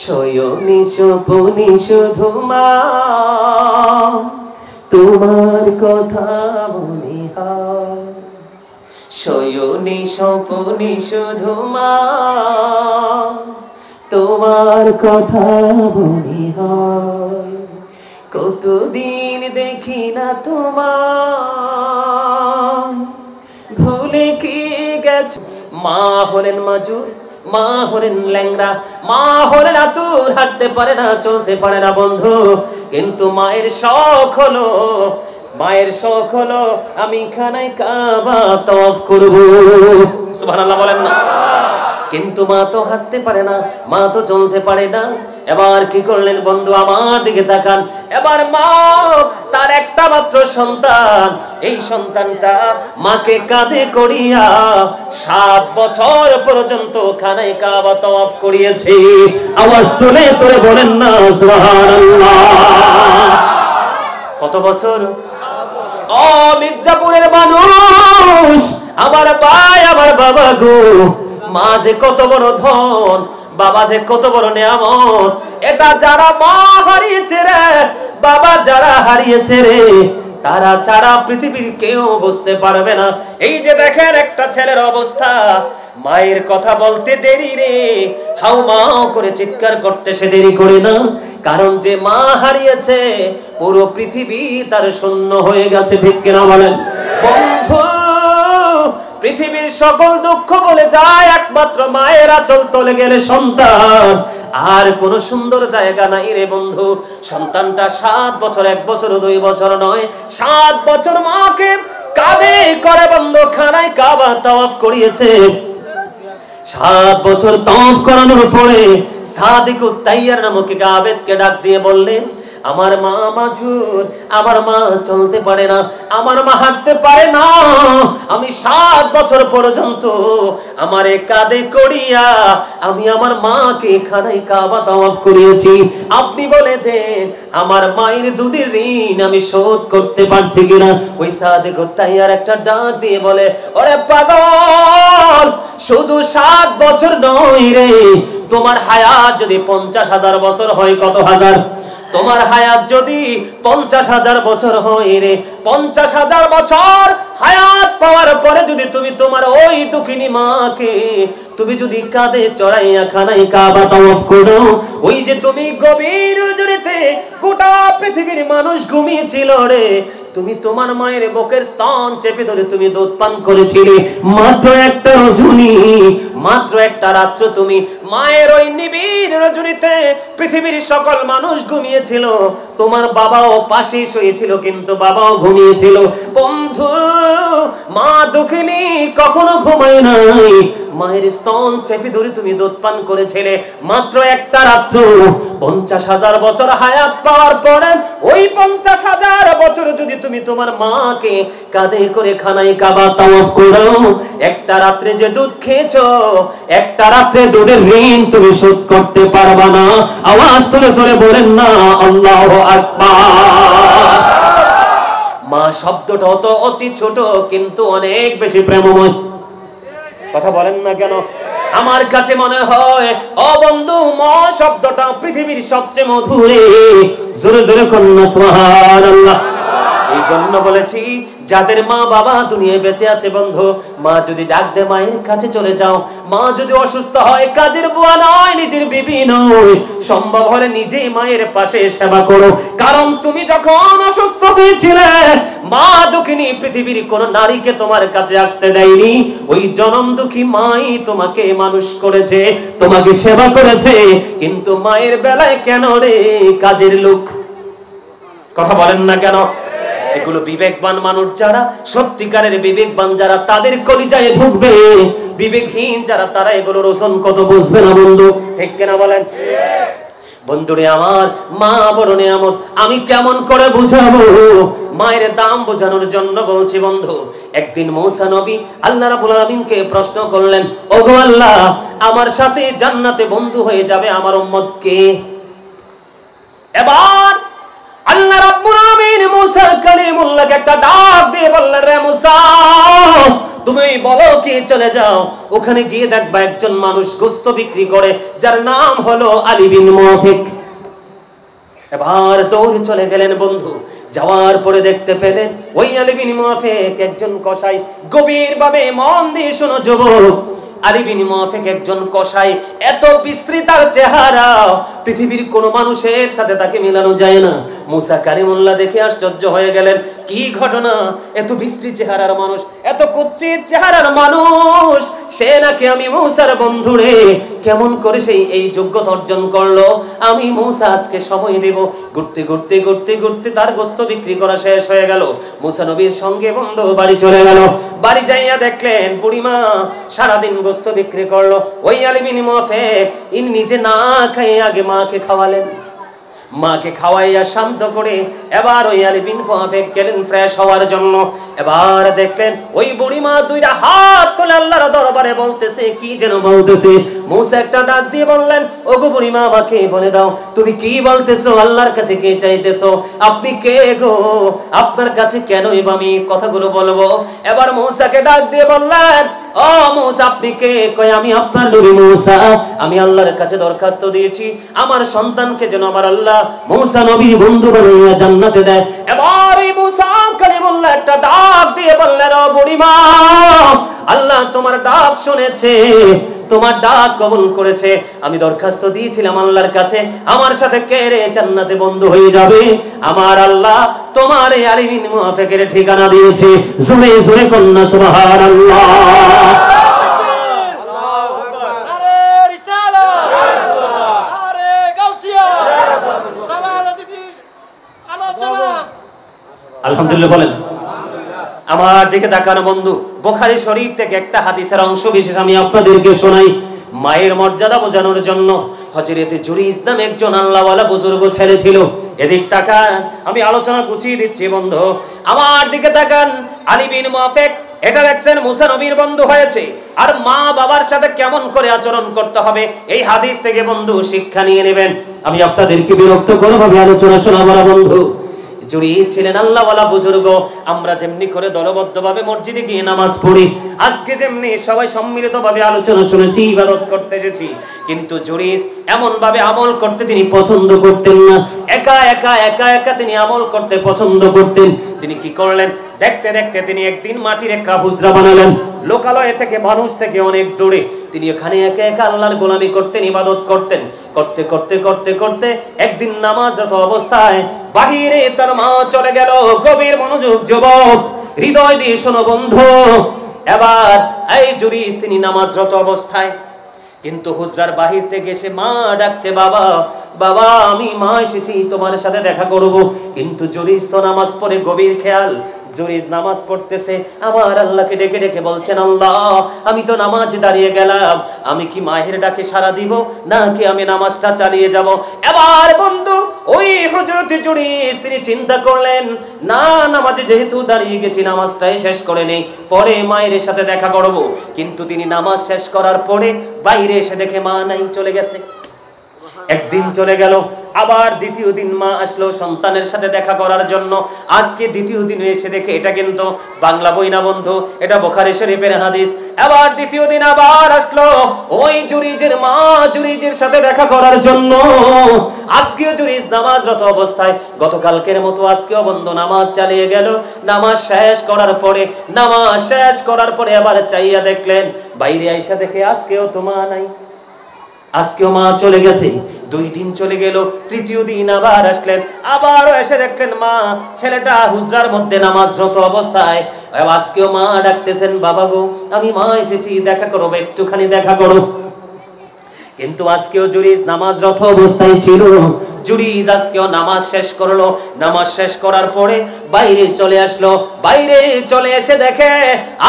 শয়নে স্বপনে শুধু মা তোমার কথা মনে হয়, শয়নে স্বপনে শুধু মা তোমার কথা মনে হয়। কতদিন দেখি না তোমায়, ভুলে কি গেছ। মা হলেন মাজুর, মা হলেন ল্যাংড়া, মা হলেন আতুর, হাঁটতে পারে না চলতে পারে না বন্ধু, কিন্তু মায়ের শখ হলো, মায়ের শখ হলো আমি খানায় কাবা তওয়াফ করব। সুবহানাল্লাহ বলেন না। কিন্তু মা তো হাঁটতে পারে না, মা তো চলতে পারে না। এবার কি করলেন বন্ধু, আমার দিকে তাকান। এবার মা তার একটা মাত্র সন্তান, এই সন্তানটা মাকে কাঁধে করিয়া 7 বছর পর্যন্ত খানায় কাবা তওয়াফ করিয়েছে। আওয়াজ তুলে তোরে বলেন না সুবহানাল্লাহ। কত বছর? ও মির্জাপুরের মানুষ, আমার ভাই, আমার বাবা গো, মা যে কত বড় ধন, বাবা যে কত বড় নিয়ামত, এটা যারা মা হারিয়েছে রে, বাবা যারা হারিয়েছে রে, তারা ছাড়া পৃথিবীর কেউ বুঝতে পারবে না। এই যে দেখেন একটা ছেলের অবস্থা, মায়ের কথা বলতে দেরি রে, হাউমাউ করে চিৎকার করতে সে দেরি করে না, কারণ যে মা হারিয়েছে পুরো পৃথিবী তার শূন্য হয়ে গেছে। ঠিক কিনা বলেন বন্ধু? পৃথিবীর সকল দুঃখ বলে যায় একমাত্র মায়ের আঁচল তলে গেলে সন্তান, আর কোন সুন্দর জায়গা নাই রে বন্ধু। সন্তানটা 7 বছর, 1 বছর 2 বছর নয়, 7 বছর মাকে কাঁধে করে বন্ধু খানায় কাবা তওয়াফ করিয়েছে। 7 বছর তওয়াফ করানোর পরে সাদিকুত তাইয়ার নামক এক আবেদকে ডাক দিয়ে বললেন, আমার মা মাজুর, আমার মা চলতে পারে না, আমার মা হাঁটতে পারে না, আমি 7 বছর পর্যন্ত আমারে কাঁধে করিয়া আমি আমার মাকে খানায় কাবা তওয়াফ করিয়েছি। আপনি বলে দেন আমার মায়ের দুধের ঋণ আমি শোধ করতে পারছি কিনা? ওই সাদিকুত তাইয়ার একটা ডাক দিয়ে বলে, ওরে পাগল, শুধু 7 বছর নয় রে, তোমার হায়াত যদি 50,000 বছর হয়, কত হাজার? তোমার হায়াত যদি 50,000 বছর হয় রে, 50,000 বছর হায়াত পাওয়ার পরে যদি তুমি তোমার ওই দুঃখিনী মাকে তুমি যদি কাঁধে চড়াইয়া খানায় কাবা তওয়াফ করো, ওই যে তুমি গভীর রজনীতে গোটা পৃথিবীর মানুষ ঘুমিয়েছিল রে, তুমি তোমার মায়ের বুকের স্তন চেপে ধরে তুমি দুধ পান করেছিলে। মাত্র একটা রজনী, মাত্র একটা রাত্র তুমি মায়ের ওই নিবিড় রজনীতে পৃথিবীর সকল মানুষ ঘুমিয়েছিল, তোমার বাবাও পাশে শুয়েছিল কিন্তু বাবাও ঘুমিয়েছিল। বন্ধু, মা দুঃখিনী কখনো ঘুমায় নাই, মায়ের স্তন চেপে ধরে তুমি দুধ পান করেছিলে মাত্র একটা রাত্র। 50,000 বছর হায়াত পাওয়ার পরে ওই 50,000 বছর যদি তুমি তোমার মাকে কাঁধে করে খানায় কাবা তওয়াফ করো, একটা রাত্রে যে দুধ খেয়েছো, একটা রাত্রে দুধের ঋণ তুমি শোধ করতে পারবা না। আওয়াজ তুলে তুলে বলেন না আল্লাহু আকবার। মা শব্দটা তো অতি ছোট কিন্তু অনেক বেশি প্রেমময়। কথা বলেন না কেন? আমার কাছে মনে হয় ও বন্ধু, মা শব্দটা পৃথিবীর সবচেয়ে মধুর। জোরে জোরে কন্যা সুবহানাল্লাহ। এই জন্য বলেছি যাদের মা বাবা দুনিয়ায় বেঁচে আছে বন্ধু, মা যদি ডাক দে মায়ের কাছে চলে যাও। মা যদি অসুস্থ হয়, কাজের বুয়া নয়, নিজের বিবি নয়, সম্ভব হলে নিজেই মায়ের পাশে সেবা করো। কারণ তুমি যখন অসুস্থ হয়েছিলে, মা দুঃখিনী পৃথিবীর কোন নারীকে তোমার কাছে আসতে দেয়নি। ওই জনম দুঃখী মাই তোমাকে মানুষ করেছে, তোমাকে সেবা করেছে। কিন্তু মায়ের বেলায় কেন রে কাজের লোক? কথা বলেন না কেন? এগুলো বিবেকবান মানুষ যারা, সত্যিকারের বিবেকবান যারা, তাদের কলিজায় ঢুকবে। বিবেকহীন যারা, তারা এগুলোর ওজন কত বুঝবে না বন্ধু। ঠিক কিনা বলেন? বন্ধুরে আমার, মা বড় নিয়ামত। আমি কেমন করে বুঝাবো? মায়ের দাম বোঝানোর জন্য বলছি বন্ধু। একদিন মূসা নবী আল্লাহ রাব্বুল আলামিনকে প্রশ্ন করলেন, ওগো আল্লাহ, আমার সাথে জান্নাতে বন্ধু হয়ে যাবে আমার উম্মত কে? এবার আল্লাহ রাব্বুল আলামিন মূসা কালিমুল্লাহকে একটা ডাক দিয়ে বললেন, রে মূসা, তুমি বলো কি চলে যাও, ওখানে গিয়ে দেখবা একজন মানুষ গোশত বিক্রি করে যার নাম হলো আলী বিন মুআফিক। এবার দৌড়ে চলে গেলেন বন্ধু। যাওয়ার পরে দেখতে পেলেন ওই আলী বিন মুআফিক একজন কসাই। গভীরভাবে মন দিয়ে শোনো যুবক, আলী বিন মুআফিক একজন কসাই। এত বিশ্রী তার চেহারা, পৃথিবীর কোন মানুষের সাথে তাকে মেলানো যায় না। মুসা কালিমুল্লাহ দেখে আশ্চর্য হয়ে গেলেন, কি ঘটনা, এত বিশ্রী চেহারার মানুষ, এত কুৎসিত চেহারার মানুষ, সে নাকি আমি মুসার বন্ধু রে, কেমন করে সেই এই যোগ্যতা অর্জন করলো? আমি মুসা আজকে সময় দেব। ঘুরতে ঘুরতে ঘুরতে ঘুরতে তার গোশত বিক্রি করা শেষ হয়ে গেল। মুসা নবীর সঙ্গে বন্ধু বাড়ি চলে গেল। বাড়ি যাইয়া দেখলেন বুড়িমা সারাদিন গোশত বিক্রি করলো। ওই আলী বিন মুআফিক ইনি নিজে না খেয়ে আগে মাকে খাওয়ালেন। মাকে খাওয়াইয়া শান্ত করে এবার ওই আলী বিন মুআফিক গেলেন ফ্রেশ হওয়ার জন্য। এবার দেখলেন ওই বুড়িমা দুইটা হাত তুলে আল্লাহর দরবারে বলতেছে, কি যেন বলতেছে। মুসা একটা ডাক দিয়ে বললেন, ওগো বুড়িমা, আমাকে বলে দাও তুমি কি বলতেছো, আল্লাহর কাছে কে চাইতেছো, আপনি কে গো, আপনার কাছে কেনই বা আমি কথাগুলো বলবো? এবার মুসাকে ডাক দিয়ে বললেন, ও মুসা আপনি কে? কয় আমি আপনার নবী মুসা, আমি আল্লাহর কাছে দরখাস্ত দিয়েছি আমার সন্তানকে যেন আমার আল্লাহ মুসা নবী বন্ধু বানাইয়া জান্নাতে দেয়। এবার এই মুসা কালিমুল্লাহ একটা ডাক দিয়ে বললেন, ও বুড়িমা, আল্লাহ তোমার ডাক শুনেছে, তোমার ডাক কবুল করেছে। আমি দরখাস্ত দিয়েছিলাম আল্লাহর কাছে আমার সাথে কে রে জান্নাতে বন্ধু হয়ে যাবে, আমার আল্লাহ তোমার এই আলী বিন মুআফিকের ঠিকানা দিয়েছে। জোরে জোরে কন্যা সুবহানাল্লাহ। আলহামদুলিল্লাহ বলেন। আমার দিকে তাকানো বন্ধু, বুখারী শরীফ থেকে একটা হাদিসের অংশ বিশেষ আমি আপনাদেরকে শোনাই। মায়ের মর্যাদা বোঝানোর জন্য হযরত জুরিজ নামে একজন আল্লাহওয়ালা বুজুর্গ ছেলে ছিল। এদিক তাকান, আমি আলোচনা গুছিয়ে দিচ্ছি বন্ধু, আমার দিকে তাকান। আলী বিন মুআফিক এটা দেখছেন মুসা নবীর বন্ধু হয়েছে, আর মা বাবার সাথে কেমন করে আচরণ করতে হবে এই হাদিস থেকে বন্ধু শিক্ষা নিয়ে নেবেন। আমি আপনাদেরকে বিরক্ত কোনো ভাবে আলোচনা শোনাবো না বন্ধু। জুরিজ ছিলেন আল্লাহওয়ালা বুজুর্গ। আমরা যেমনি করে দলবদ্ধভাবে মসজিদে গিয়ে নামাজ পড়ি, আজকে যেমনি সবাই সম্মিলিতভাবে আলোচনা শুনেছি, ইবাদত করতে এসেছি, কিন্তু জুরিজ এমন ভাবে আমল করতে তিনি পছন্দ করতেন না। একা একা একা একা তিনি আমল করতে পছন্দ করতেন। তিনি কি করলেন, দেখতে দেখতে তিনি একদিন মাটির একটা হুজরা বানালেন। লোকালয় থেকে, মানুষ থেকে অনেক দূরে তিনি এখানে একা একা আল্লাহর গোলামি করতেন, ইবাদত করতেন। করতে করতে করতে করতে একদিন নামাজরত অবস্থায় বাহিরে তার মা চলে গেল। গভীর মনোযোগ যুবক, হৃদয় দিয়ে শোনো বন্ধু। এবার এই জুরিজ তিনি নামাজরত অবস্থায়, কিন্তু হুজরার বাহির থেকে এসে মা ডাকছে, বাবা বাবা আমি মা এসেছি তোমার সাথে দেখা করব। কিন্তু জুরিজ তো নামাজ পড়ে, গভীর খেয়াল, জুরিজ নামাজ পড়তেছে, আমার আল্লাহকে ডেকে ডেকে বলছেন, আল্লাহ আমি তো নামাজ দাঁড়িয়ে গেলাম, আমি কি মায়ের ডাকে সাড়া দিব নাকি আমি নামাজটা চালিয়ে যাব? এবার বন্ধু ওই হযরত জুরিজ তিনি চিন্তা করলেন, না নামাজে যেহেতু দাঁড়িয়ে গেছি নামাজটাই শেষ করে নেই, পরে মায়ের সাথে দেখা করব। কিন্তু তিনি নামাজ শেষ করার পরে বাইরে এসে দেখে মা নাই, চলে গেছে। একদিন চলে গেল, আবার দ্বিতীয় দিন মা আসলো সন্তানের সাথে দেখা করার জন্য। আজকে দ্বিতীয় দিন এসে দেখে, এটা কিন্তু বাংলা বই না বন্ধু, এটা বুখারী শরীফের হাদিস। আবার দ্বিতীয় দিন আবার আসলো ওই জুরিজের মা জুরিজের সাথে দেখা করার জন্য। আজকেও জুরিজ নামাজরত অবস্থায়, গতকালকের মতো আজকেও বন্ধু নামাজ চালিয়ে গেল। নামাজ শেষ করার পরে আবার চাইয়া দেখলেন, বাইরে আইসা দেখে আজকেও তো মা নাই, আজকেও মা চলে গেছে। 2 দিন চলে গেল, তৃতীয় দিন আবার আসলেন, আবারও এসে দেখলেন মা, ছেলেটা হুজরার মধ্যে নামাজরত অবস্থায়। আজকেও মা ডাকতেছেন, বাবা গো আমি মা এসেছি, দেখা করো, একটুখানি দেখা করো। কিন্তু আজকেও জুরিজ নামাজরত অবস্থায় ছিল। জুরিজ আজকেও নামাজ শেষ করলো। নামাজ শেষ করার পরে বাইরে চলে আসলো। বাইরে চলে এসে দেখে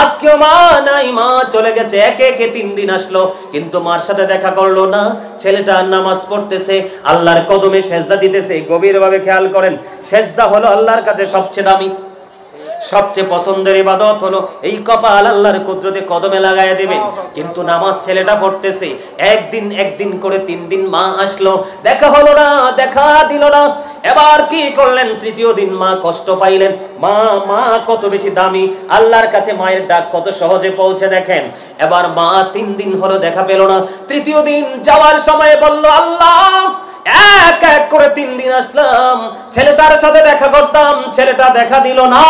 আজকেও মা নাই, মা চলে গেছে। একে একে 3 দিন আসলো, কিন্তু মার সাথে দেখা করলো না। ছেলেটা নামাজ পড়তেছে, আল্লাহর কদমে সেজদা দিতেছে। গভীরভাবে খেয়াল করেন, সেজদা হলো আল্লাহর কাছে সবচেয়ে দামি। সবচেয়ে পছন্দের ইবাদত হলো এই কপাল আল্লাহর কুদরতে কদমে লাগায় দিবেন। কিন্তু নামাজ ছেলেটা পড়তেছে, একদিন করে 3 দিন মা আসলো, দেখা হলো না, দেখা দিল না। এবার কি করলেন? তৃতীয় দিন মা কষ্ট পাইলেন। মা কত বেশি দামি, আল্লাহর কাছে মায়ের ডাক কত সহজে পৌঁছে দেখেন। এবার মা 3 দিন হলো দেখা পেল না। তৃতীয় দিন যাওয়ার সময় বলল, আল্লাহ এক এক করে 3 দিন আসলাম, ছেলেটার সাথে দেখা করতাম, ছেলেটা দেখা দিল না।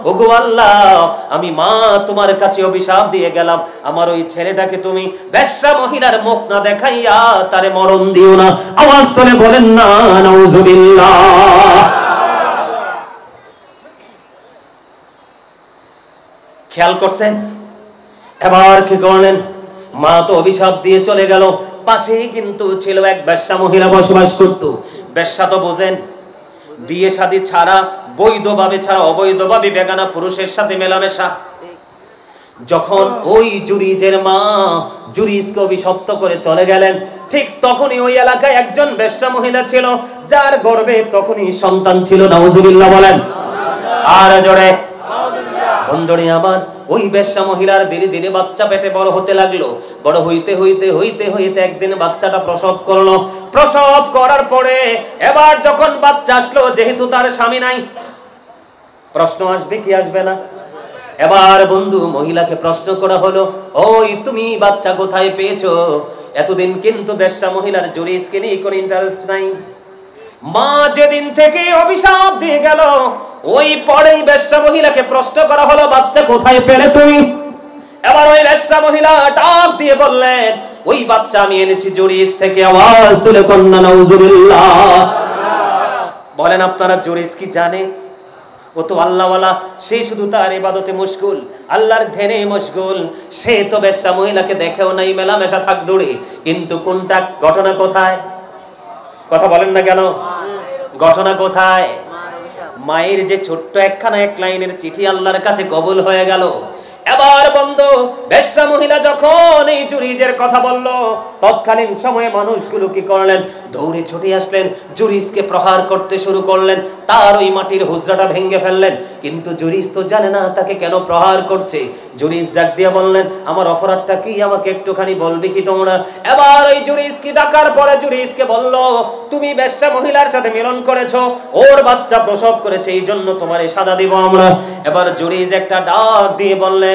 ওগো আল্লাহ, আমি মা তোমার কাছে অভিশাপ দিয়ে গেলাম, আমার ওই ছেলেটাকে তুমি বেশ্যা মহিলার মুখ না দেখাইয়া তারে মরণ দিও না। আওয়াজ করে বলেন না নাউজুবিল্লাহ। খেয়াল করছেন? এবার কি করলেন? মা তো অভিশাপ দিয়ে চলে গেল, পাশেই কিন্তু ছিল এক বেশ্যা মহিলা বসবাস করত। বেশ্যা তো বোঝেন, বিয়ে শাদী ছাড়া, বৈধভাবে ছাড়া অবৈধভাবে বেগানা পুরুষের সাথে মেলামেশা। যখন ওই জুরিজের মা জুরিজকে অভিশপ্ত করে চলে গেলেন, ঠিক তখনই ওই এলাকায় একজন বেশ্যা মহিলা ছিল, যার গর্ভে তখনই সন্তান ছিল। নাউজুবিল্লাহ বলেন আর জোরে। বন্ধুরে আমার, ওই বেশ্যা মহিলার ধীরে ধীরে বাচ্চা পেটে বড় হতে লাগলো। বড় হইতে হইতে হইতে হইতে একদিন বাচ্চাটা প্রসব করলো। প্রসব করার পরে এবার যখন বাচ্চা আসলো, যেহেতু তার স্বামী নাই, প্রশ্ন আসবে কি আসবে না? এবার বন্ধু মহিলাকে প্রশ্ন করা হলো, ওই তুমি বাচ্চা কোথায় পেয়েছো? এতদিন কিন্তু বেশ্যা মহিলার জুরিসকে নিয়ে কোনো ইন্টারেস্ট নাই। মা যেদিন থেকে অভিশাপ দিয়ে গেল, ওই পরেই বেশ্যা মহিলাকে প্রশ্ন করা হলো, বাচ্চা কোথায় পেলে তুমি? এবার ওই বেশ্যা মহিলা ডাক দিয়ে বললেন, ওই বাচ্চা আমি এনেছি জুরিস থেকে। আওয়াজ তুলে কন্যা নাউজুবিল্লাহ। বলেন আপনারা জুরিস কি জানে? ও তো আল্লাহওয়ালা, সে শুধু তার ইবাদতে মশগুল, আল্লাহর ধ্যানে মশগুল। সে তো বেশ্যা মহিলাকে দেখেও নাই, মেলামেশা থাক দূরে। কিন্তু কোনটা ঘটনা কোথায়? কথা বলেন না কেন? ঘটনা কোথায়? মায়ের যে ছোট্ট একখানা 1 লাইনের চিঠি আল্লাহর কাছে কবুল হয়ে গেল। এবার বন্ধু বেশ্যা মহিলা যখন এই জুরিজের কথা বলল, তৎকালীন সময়ে মানুষগুলো কি করলেন? দৌড়ে ছুটে আসলেন, জুরিজকে প্রহার করতে শুরু করলেন, তার ওই মাটির হুজরাটা ভেঙে ফেললেন। কিন্তু জুরিজ তো জানে না তাকে কেন প্রহার করছে। জুরিজ ডাক দিয়ে বললেন, আমার অপরাধটা কি, আমাকে একটুখানি বলবে কি তোমরা? এবার ওই জুরিজ কি ডাকার পরে জুরিজকে বলল, তুমি বেশ্যা মহিলার সাথে মিলন করেছো, ওর বাচ্চা প্রসব করেছে, এই জন্য তোমার এই সাজা দিব আমরা। এবার জুরিজ একটা ডাক দিয়ে বললেন,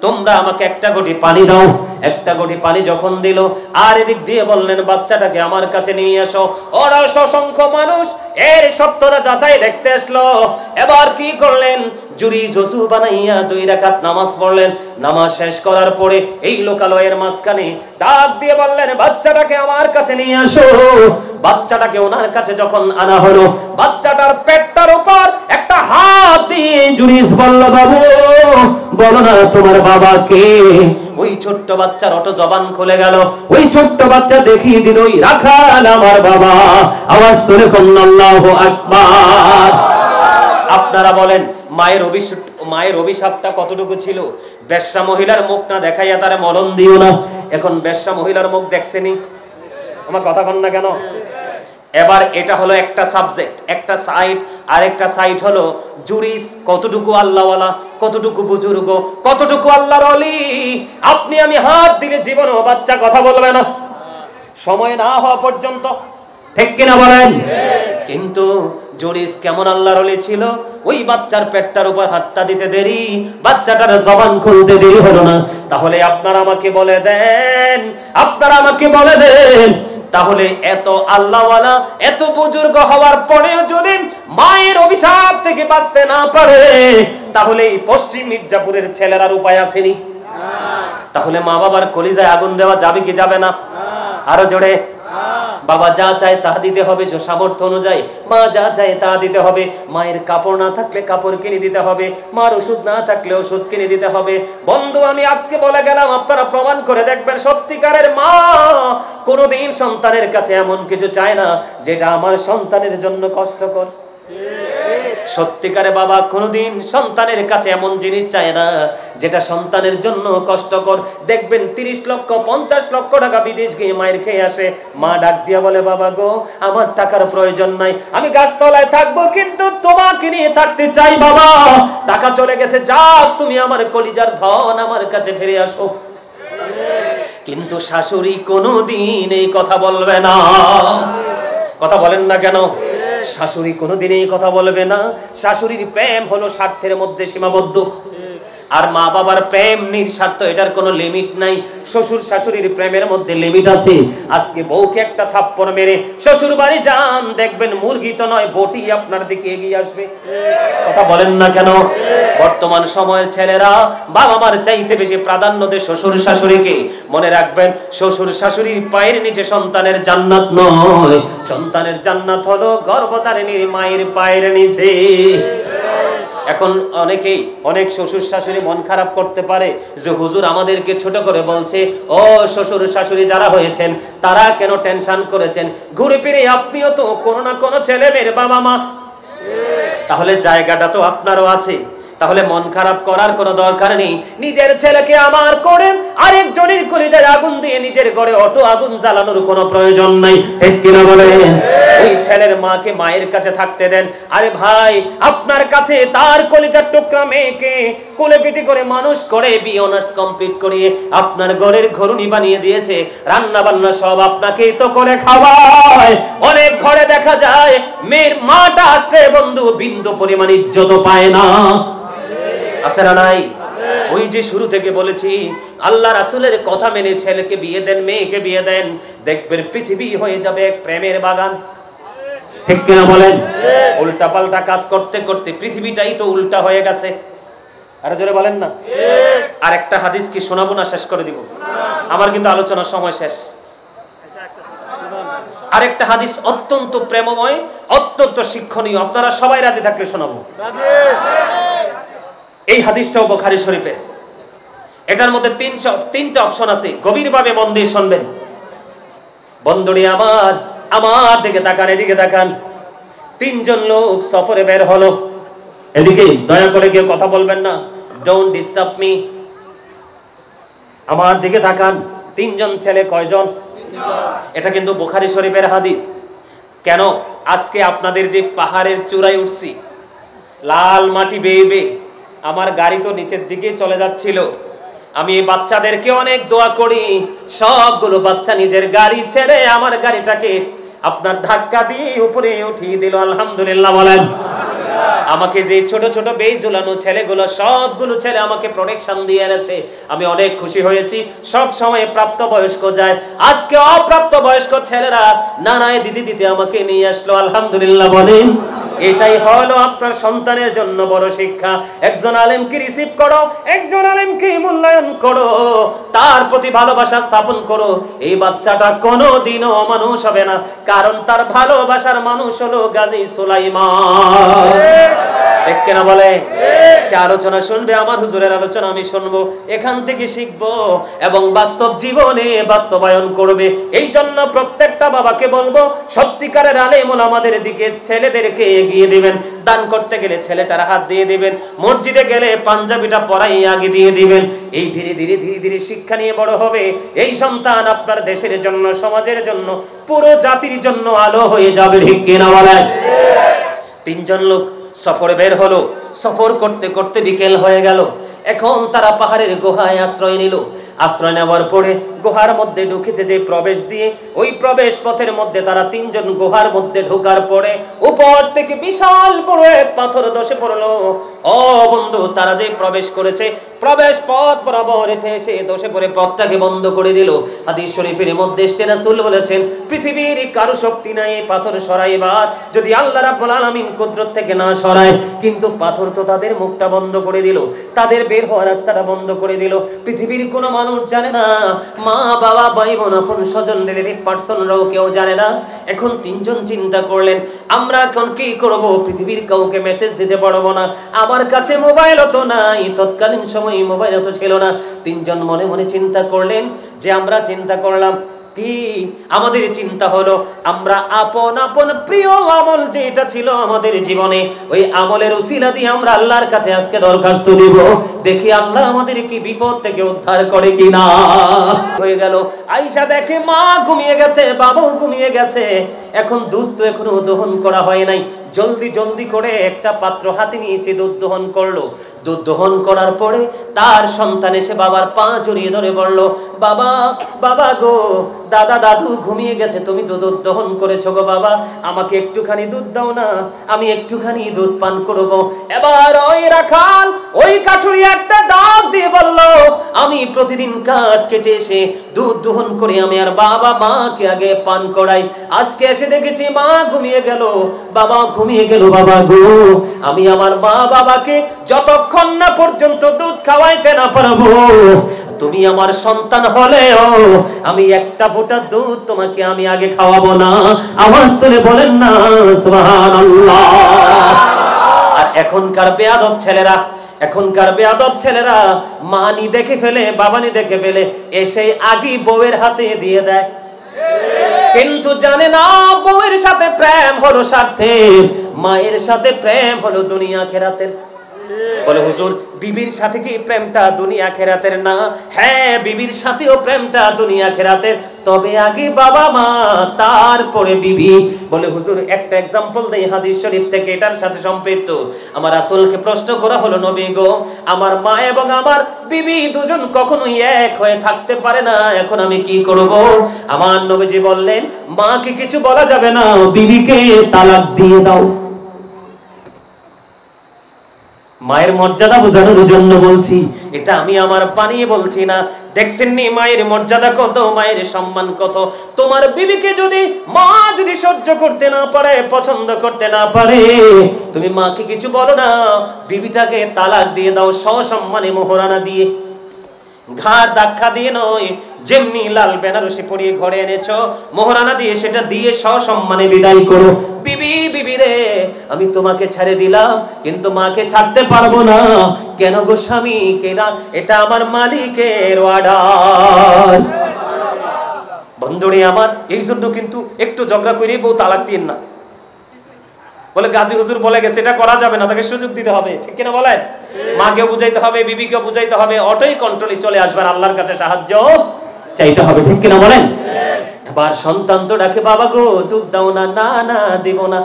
তোমরা আমাকে একটা গটি পানি দাও। একটা গটি পানি যখন দিল, আর এদিক দিয়ে বললেন, বাচ্চাটাকে আমার কাছে নিয়ে আসো। ওরা অসংখ্য মানুষ এর সত্যতা যাচাই দেখতে আসলো। এবার কি করলেন? জুরিজ ওযু বানাইয়া 2 রাকাত নামাজ পড়লেন। নামাজ শেষ করার পরে এই লোকালয়ের মাঝখানে ডাক দিয়ে বললেন, বাচ্চাটাকে আমার কাছে নিয়ে আসো। বাচ্চাটাকে ওনার কাছে যখন আনা হলো, বাচ্চাটার পেটটার উপর একটা হাত দিয়ে জুরিজ বলল, বাবু বলো না তোমার বাবা কে? ওই ছোট্ট বাচ্চার অটো জবান খুলে গেল। ওই ছোট্ট বাচ্চা দেখিয়ে দিল, ওই রাখাল আমার বাবা। আওয়াজ করে কন্যা আল্লাহু আকবার। আপনারা বলেন, মায়ের অভিশাপটা কতটুকু ছিল? বেশ্যা মহিলার মুখ না দেখাইয়া তারে মরণ দিও না। এখন বেশ্যা মহিলার মুখ দেখছেনি? আমার কথা কন না কেন? এবার এটা হলো একটা সাবজেক্ট, একটা সাইড। আর একটা সাইড হলো জুরিস কতটুকু আল্লাহওয়ালা, কতটুকু বুজুর্গ, কতটুকু আল্লাহর ওলি। আপনি আমি হাত দিলে জীবনেও বাচ্চা কথা বলবে না, সময় না হওয়া পর্যন্ত। ঠিক কিনা বলেন? কিন্তু জুরিস কেমন আল্লাহর ওলি ছিল? ওই বাচ্চার পেটটার উপর হাতটা দিতে দেরি, বাচ্চাটার জবান খুলতে দেরি হলো না। তাহলে আপনারা আমাকে বলে দেন, তাহলে এত আল্লাহওয়ালা, এত বুজুর্গ হওয়ার পরেও যদি মায়ের অভিশাপ থেকে বাঁচতে না পারে, তাহলে এই পশ্চিম মির্জাপুরের ছেলেরার উপায় আসেনি? তাহলে মা বাবার কলিজায় আগুন দেওয়া যাবে কি যাবে না? আরো জোরে। বাবা যা চায় তা দিতে হবে সামর্থ্য অনুযায়ী, মা যা চায় তা দিতে হবে। মায়ের কাপড় না থাকলে কাপড় কিনে দিতে হবে, মার ওষুধ না থাকলে ওষুধ কিনে দিতে হবে। বন্ধু আমি আজকে বলে গেলাম, আপনারা প্রমাণ করে দেখবেন, সত্যিকারের মা কোনোদিন সন্তানের কাছে এমন কিছু চায় না যেটা আমার সন্তানের জন্য কষ্টকর। সত্যিকারে বাবা কোনোদিন সন্তানের কাছে এমন জিনিস চায় না যেটা সন্তানের জন্য কষ্টকর। দেখবেন 30 লক্ষ 50 লক্ষ টাকা বিদেশ গিয়ে মায়ের খেয়ে আসে, মা ডাক দিয়া বলে বাবা গো আমার টাকার প্রয়োজন নাই, আমি গাছতলায় থাকবো কিন্তু তোমাকে নিয়ে থাকতে চাই বাবা, টাকা চলে গেছে যাক তুমি আমার কলিজার ধন আমার কাছে ফিরে আসো। কিন্তু শাশুড়ি কোনোদিন এই কথা বলবে না। কথা বলেন না কেন? শাশুড়ি কোনোদিন এই কথা বলবে না। শাশুড়ির প্রেম হলো স্বার্থের মধ্যে সীমাবদ্ধ, আর মা বাবার প্রেম নিঃস্বার্থ, এটার কোনো লিমিট নাই। শ্বশুর শাশুড়ির প্রেমের মধ্যে লিমিট আছে। আজকে বউকে একটা থাপ্পড় মেরে শ্বশুর বাড়ি যান, দেখবেন মুরগি তো নয় বটি আপনার দিকে এগিয়ে আসবে। কথা বলেন না কেন? বর্তমান সময়ের ছেলেরা বাবা মার চাইতে বেশি প্রাধান্য দেয় শ্বশুর শাশুড়িকে। মনে রাখবেন শ্বশুর শাশুড়ির পায়ের নিচে সন্তানের জান্নাত নয়, সন্তানের জান্নাত হলো গর্ভধারিণীর মায়ের পায়ের নিচে। এখন অনেক শ্বশুর শাশুড়ি মন খারাপ করতে পারে যে হুজুর আমাদেরকে ছোট করে বলছে, ও শ্বশুর শাশুড়ি যারা হয়েছেন তারা কেন টেনশন করেছেন, ঘুরে ফিরে আপনিও তো কোনো না কোনো ছেলে মেয়ের বাবা মা, তাহলে জায়গাটা তো আপনারও আছে। তাহলে মন খারাপ করার কোনো দরকার নেই। নিজের ছেলেকে আমার করে আরেকজনের কলিজায় আগুন দিয়ে নিজের ঘরে অটো আগুন জ্বালানোর কোনো প্রয়োজন নাই, ঠিক কিনা বলেন? ওই ছেলের মাকে মায়ের কাছে থাকতে দেন। আরে ভাই আপনার কাছে তার কলিজার টুকরা মেয়েকে কোলে পিটি করে মানুষ করে বিয়ে অনার্স কমপ্লিট করিয়ে আপনার ঘরের ঘরুনি বানিয়ে দিয়েছে, রান্না বান্না সব আপনাকেই তো করে খাওয়ায়। অনেক ঘরে দেখা যায় মেয়ের মাটা আসলে বন্ধু বিন্দু পরিমাণ ইজ্জত পায় না, আছে না নাই? ওই যে শুরু থেকে বলেছি আল্লাহ রাসূলের কথা মেনে ছেলেকে বিয়ে দেন, মেয়েকে বিয়ে দেন, দেখবেন পৃথিবী হয়ে যাবে এক প্রেমের বাগান, ঠিক কিনা বলেন? উল্টা পাল্টা কাজ করতে করতে পৃথিবীটাই তো উল্টা হয়ে গেছে। আরে জোরে বলেন না। আর একটা হাদিস কি শোনাবো না শেষ করে দিব? আমার কিন্তু আলোচনার সময় শেষ। আরেকটা হাদিস অত্যন্ত প্রেমময়, অত্যন্ত শিক্ষণীয়, আপনারা সবাই রাজি থাকলে শোনাবো। এই হাদিসটাও বুখারী শরীফের। এটার মধ্যে তিনটা অপশন আছে, গভীরভাবে মন দিয়ে শুনবেন। বন্ধুরি আমার দিকে তাকান, এদিকে তাকান। তিনজন লোক সফরে বের হলো, এদিকে দয়া করে কেউ কথা বলবেন না, ডোন্ট ডিস্টার্ব মি। আমার দিকে তাকান। তিনজন ছেলে, কয়জন? এটা কিন্তু বুখারী শরীফের হাদিস। কেন? আজকে আপনাদের যে পাহাড়ের চূড়ায় উঠছি, লাল মাটি বেয়ে বেয়ে আমার গাড়ি তো নিচের দিকে চলে যাচ্ছিল, আমি এই বাচ্চাদেরকে অনেক দোয়া করি, সবগুলো বাচ্চা নিজের গাড়ি ছেড়ে আমার গাড়িটাকে আপনার ধাক্কা দিয়ে উপরে উঠিয়ে দিল। আলহামদুলিল্লাহ বলেন। আমাকে যে ছোট ছোট বেই ঝুলানো ছেলেগুলো, সবগুলো ছেলে আমাকে প্রোটেকশন দিয়ে এনেছে, আমি অনেক খুশি হয়েছি। সব সময় প্রাপ্ত বয়স্ক যায়, আজকে অপ্রাপ্ত বয়স্ক ছেলেরা নানায় দিদি দিতে আমাকে নিয়ে আসলো। আলহামদুলিল্লাহ বলেন। এটাই হলো আপনার সন্তানের জন্য বড় শিক্ষা। একজন আলেমকে রিসিভ করো, একজন আলেমকে মূল্যায়ন করো, তার প্রতি ভালোবাসা স্থাপন করো। এই বাচ্চাটা কোনোদিনও অমানুষ হবে না, কারণ তার ভালোবাসার মানুষ হলো গাজী সুলাইমান। ঠিক কিনা বলে? সে আলোচনা শুনবে, আমার হুজুরের আলোচনা আমি শুনবো, এখান থেকে শিখবো এবং বাস্তব জীবনে বাস্তবায়ন করবে। এই জন্য প্রত্যেকটা বাবাকে বলবো, সত্যিকারের আলেম ওলামাদের দিকে ছেলেদেরকে এগিয়ে দিবেন। দান করতে গেলে ছেলেটার হাত দিয়ে দিবেন, মসজিদে গেলে পাঞ্জাবিটা পরাই আগে দিয়ে দিবেন। এই ধীরে ধীরে ধীরে ধীরে শিক্ষা নিয়ে বড় হবে। এই সন্তান আপনার দেশের জন্য, সমাজের জন্য, পুরো জাতির জন্য আলো হয়ে যাবে। ঠিক কিনা বলেন? তিনজন লোক সফরে বের হলো। সফর করতে করতে বিকেল হয়ে গেল। এখন তারা পাহাড়ের গুহায় আশ্রয় নিল। আশ্রয় নেওয়ার পরে গুহার মধ্যে ঢুকেছে যে প্রবেশ দিয়ে, ওই প্রবেশ পথের মধ্যে তারা তিনজন গুহার মধ্যে ঢোকার পরে উপর থেকে বিশাল বড় এক পাথর ধসে পড়লো। ও বন্ধু, তারা যে প্রবেশ করেছে প্রবেশ পথ বরাবর এসে ধসে পড়ে পথটাকে বন্ধ করে দিল। হাদিস শরীফের মধ্যে এসেছে, রাসূল বলেছেন পৃথিবীর কারো শক্তি নাই এই পাথর সরাইবার, যদি আল্লাহ রাব্বুল আলামিন কুদরত থেকে না সরায়। কিন্তু পাথর তো তাদের মুখটা বন্ধ করে দিল, তাদের বের হওয়ার রাস্তাটা বন্ধ করে দিল। পৃথিবীর কোনো মানুষ জানে না, মা বাবা ভাই বোন আপন স্বজন রিলেটিভ পার্সনরাও কেউ জানে না। এখন তিনজন চিন্তা করলেন, আমরা এখন কি করব? পৃথিবীর কাউকে মেসেজ দিতে পারবো না, আমার কাছে মোবাইলও তো নাই, তৎকালীন সময়ে মোবাইল তো ছিল না। তিনজন মনে মনে চিন্তা করলেন যে আমরা চিন্তা করলাম কি আমাদের চিন্তা হলো আমরা আপন আপন প্রিয় আমল যেটা ছিল আমাদের জীবনে, ওই আমলের উসিলা দিয়ে আমরা আল্লাহর কাছে আজকে দরখাস্ত দিব, দেখি আল্লাহ আমাদের কি বিপদ থেকে উদ্ধার করে কিনা। হয়ে গেল আয়েশা দেখে মা ঘুমিয়ে গেছে, বাবাও ঘুমিয়ে গেছে, এখন দুধ তো এখনো দহন করা হয় নাই, জলদি জলদি করে একটা পাত্র হাতে নিয়েছে, দুধ দহন করলো। দুধ দহন করার পরে তার সন্তান এসে বাবার পা জড়িয়ে ধরে বলল, বাবা বাবা গো, দাদা দাদু ঘুমিয়ে গেছে, তুমি তো দুধ দহন করেছো গো বাবা, আমাকে একটুখানি দুধ দাও না, আমি একটুখানি দুধ পান করব। এবার ওই রাখাল ওই কাঠুরি একটা ডাক দিয়ে বলল, আমি প্রতিদিন কাঠ কেটে এসে দুধ দহন করে আমি আর বাবা মাকে আগে পান করাই, আজকে এসে দেখেছি মা ঘুমিয়ে গেল, বাবা ঘুমিয়ে গেল, বাবা গো আমি আমার মা বাবাকে যতক্ষণ না পর্যন্ত দুধ খাওয়াইতে না পারবো, তুমি আমার সন্তান হলেও আমি একটা ফোঁটা দুধ তোমাকে আমি আগে খাওয়াবো না। আওয়াজ তুলে বলেন না সুবহানাল্লাহ। আর এখনকার বেয়াদব ছেলেরা মানি দেখে ফেলে, বাবানি দেখে ফেলে, এসে আগেই বউয়ের হাতে দিয়ে দেয়, কিন্তু জানে না বউয়ের সাথে প্রেম হলো স্বার্থের, মায়ের সাথে প্রেম হলো দুনিয়া আখিরাতের। বলে হুজুর বিবির সাথে কি প্রেমটা দুনিয়া আখিরাতের না? হ্যাঁ, বিবির সাথেও প্রেমটা দুনিয়া আখিরাতের, তবে আগে বাবা মা তারপরে বিবি। বলে হুজুর একটা एग्जांपल দেই হাদিস শরীফ থেকে, এটার সাথে সম্পৃক্ত। আমার রাসূলকে প্রশ্ন করা হলো, নবী গো আমার মা এবং আমার বিবি দুজন কখনোই এক হয়ে থাকতে পারে না, এখন আমি কি করব? আমার নবীজি বললেন, মাকে কিছু বলা যাবে না, বিবিকে তালাক দিয়ে দাও। মায়ের মর্যাদা বোঝানোর জন্য বলছি, এটা আমি আমার বানিয়ে বলছি না। দেখছেন নি মায়ের মর্যাদা কত, মায়ের সম্মান কত। তোমার বিবিকে যদি মা যদি সহ্য করতে না পারে, পছন্দ করতে না পারে, তুমি মাকে কিছু বলো না, বিবিটাকে তালাক দিয়ে দাও, সসম্মানে মোহরানা দিয়ে, ঘাড় ধাক্কা দিয়ে নয়, যেমনি লাল বেনারসি পরিয়ে ঘরে এনেছো মোহরানা দিয়ে সেটা দিয়ে সসম্মানে বিদায় করো। বিবি রে আমি তোমাকে ছেড়ে দিলাম, কিন্তু মাকে ছাড়তে পারবো না। কেন গো স্বামী? কেনা এটা আমার মালিকের অর্ডার। বন্ধুরে আমার, এই জন্য কিন্তু একটু ঝগড়া করে বউ তালাক দিন না। বলে গাজী হুজুর বলে গেছে এটা করা যাবে না, তাকে সুযোগ দিতে হবে, ঠিক কিনা বলেন? মাকে বুঝাইতে হবে, বিবিকে বুঝাইতে হবে, অটোই কন্ট্রোলে চলে আসবার, আল্লাহর কাছে সাহায্য চাইতে হবে, ঠিক কিনা বলেন? এবার সন্তান তো ডাকে, বাবা গো দুধ দাও না। না না দিব না।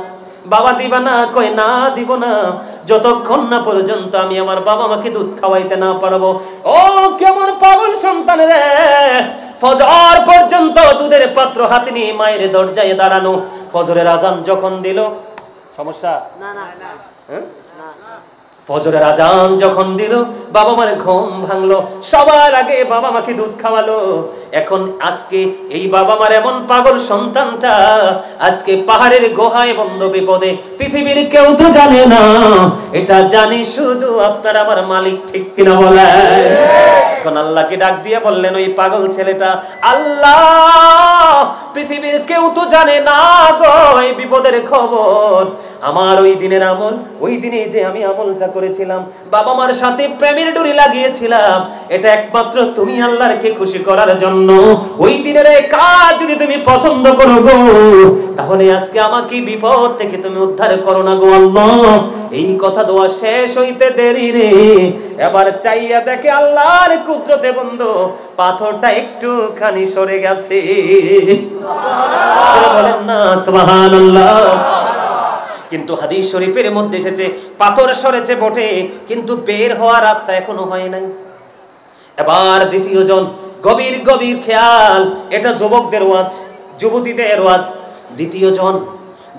বাবা দিবা না? কই না দিব না, যতক্ষণ না পর্যন্ত আমি আমার বাবা মাকে দুধ খাওয়াইতে না পারবো। ও কেমন পাগল সন্তান রে, ফজর পর্যন্ত দুধের পাত্র হাতে নিয়ে মায়ের দরজায় দাঁড়ানো। ফজরের আজান যখন দিল, সমস্যা না না না, ফজরের আজান যখন দিল, বাবা মার ঘুম ভাঙলো, সবার আগে বাবা মাকে দুধ খাওয়ালো। এখন আজকে এই বাবা মার এমন পাগল সন্তানটা আজকে পাহাড়ের গুহায় বন্ধ বিপদে, পৃথিবীর কেউ তো জানে না, এটা জানি শুধু আপনার আমার মালিক, ঠিক কিনা বলে? এখন আল্লাহকে ডাক দিয়ে বললেন, ওই পাগল ছেলেটা, আল্লাহ পৃথিবীর কেউ তো জানে না গো এই বিপদের খবর, আমার ওই দিনের আমল, ওই দিনে যে আমি আমলটা করেছিলাম, বাবা মার সাথে প্রেমের ডুরি লাগিয়েছিলাম, এটা একমাত্র তুমি আল্লাহকে খুশি করার জন্য। ওই দিনের এই কাজ যদি তুমি পছন্দ করো গো, তাহলে আজকে আমাকে বিপদ থেকে তুমি উদ্ধার করো না গো আল্লাহ। এই কথা দোয়া শেষ হইতে দেরি রে, এবার চাইয়া দেখে আল্লাহর কুদরতে বন্ধু পাথরটা একটুখানি সরে গেছে। বলেন না সুবহানাল্লাহ। কিন্তু হাদিস শরীফের মধ্যে এসেছে পাথর সরেছে বটে, কিন্তু বের হওয়ার রাস্তা এখনো হয় নাই। এবার দ্বিতীয় জন, গভীর গভীর খেয়াল, এটা যুবকদের ওয়াজ, যুবতীদের ওয়াজ।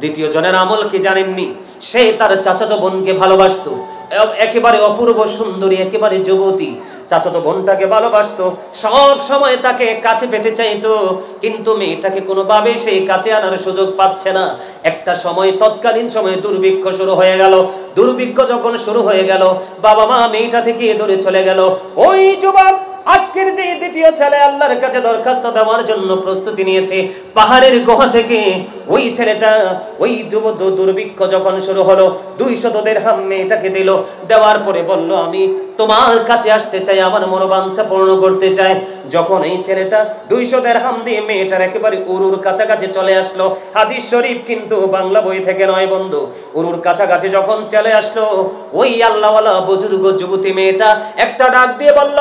দ্বিতীয় জনের আমল কি জানেননি? সে তার চাচাতো বোনকে ভালোবাসতো, একেবারে অপূর্ব সুন্দরী, একেবারে যুবতী চাচাতো বোনটাকে ভালোবাসতো, সব সময় তাকে কাছে পেতে চাইতো, কিন্তু মেয়েটাকে কোনোভাবে সে কাছে আনার সুযোগ পাচ্ছে না। একটা সময়, তৎকালীন সময়ে দুর্ভিক্ষ শুরু হয়ে গেল। দুর্ভিক্ষ যখন শুরু হয়ে গেল, বাবা মা মেয়েটা থেকে দূরে চলে গেল। ওই যুবক আজকের যে দ্বিতীয় ছেলে আল্লাহর কাছে দরখাস্ত দেওয়ার জন্য প্রস্তুতি নিয়েছে, পাহাড়ের গুহা থেকে ওই ছেলেটা, ওই দুর্ভিক্ষ যখন শুরু হলো, 200 দিরহাম মেয়েটাকে দিল। দেওয়ার পরে বলল, আমি তোমার কাছে আসতে চাই, আমার মনোবাঞ্ছা পূর্ণ করতে চাই। যখন এই ছেলেটা 200 দিরহাম দিয়ে মেয়েটার একেবারে উরুর কাছাকাছি চলে আসলো, হাদিস শরীফ কিন্তু বাংলা বই থেকে নয় বন্ধু, উরুর কাছাকাছি যখন চলে আসলো, ওই আল্লাহওয়ালা বুজুর্গ যুবতী মেয়েটা একটা ডাক দিয়ে বলল,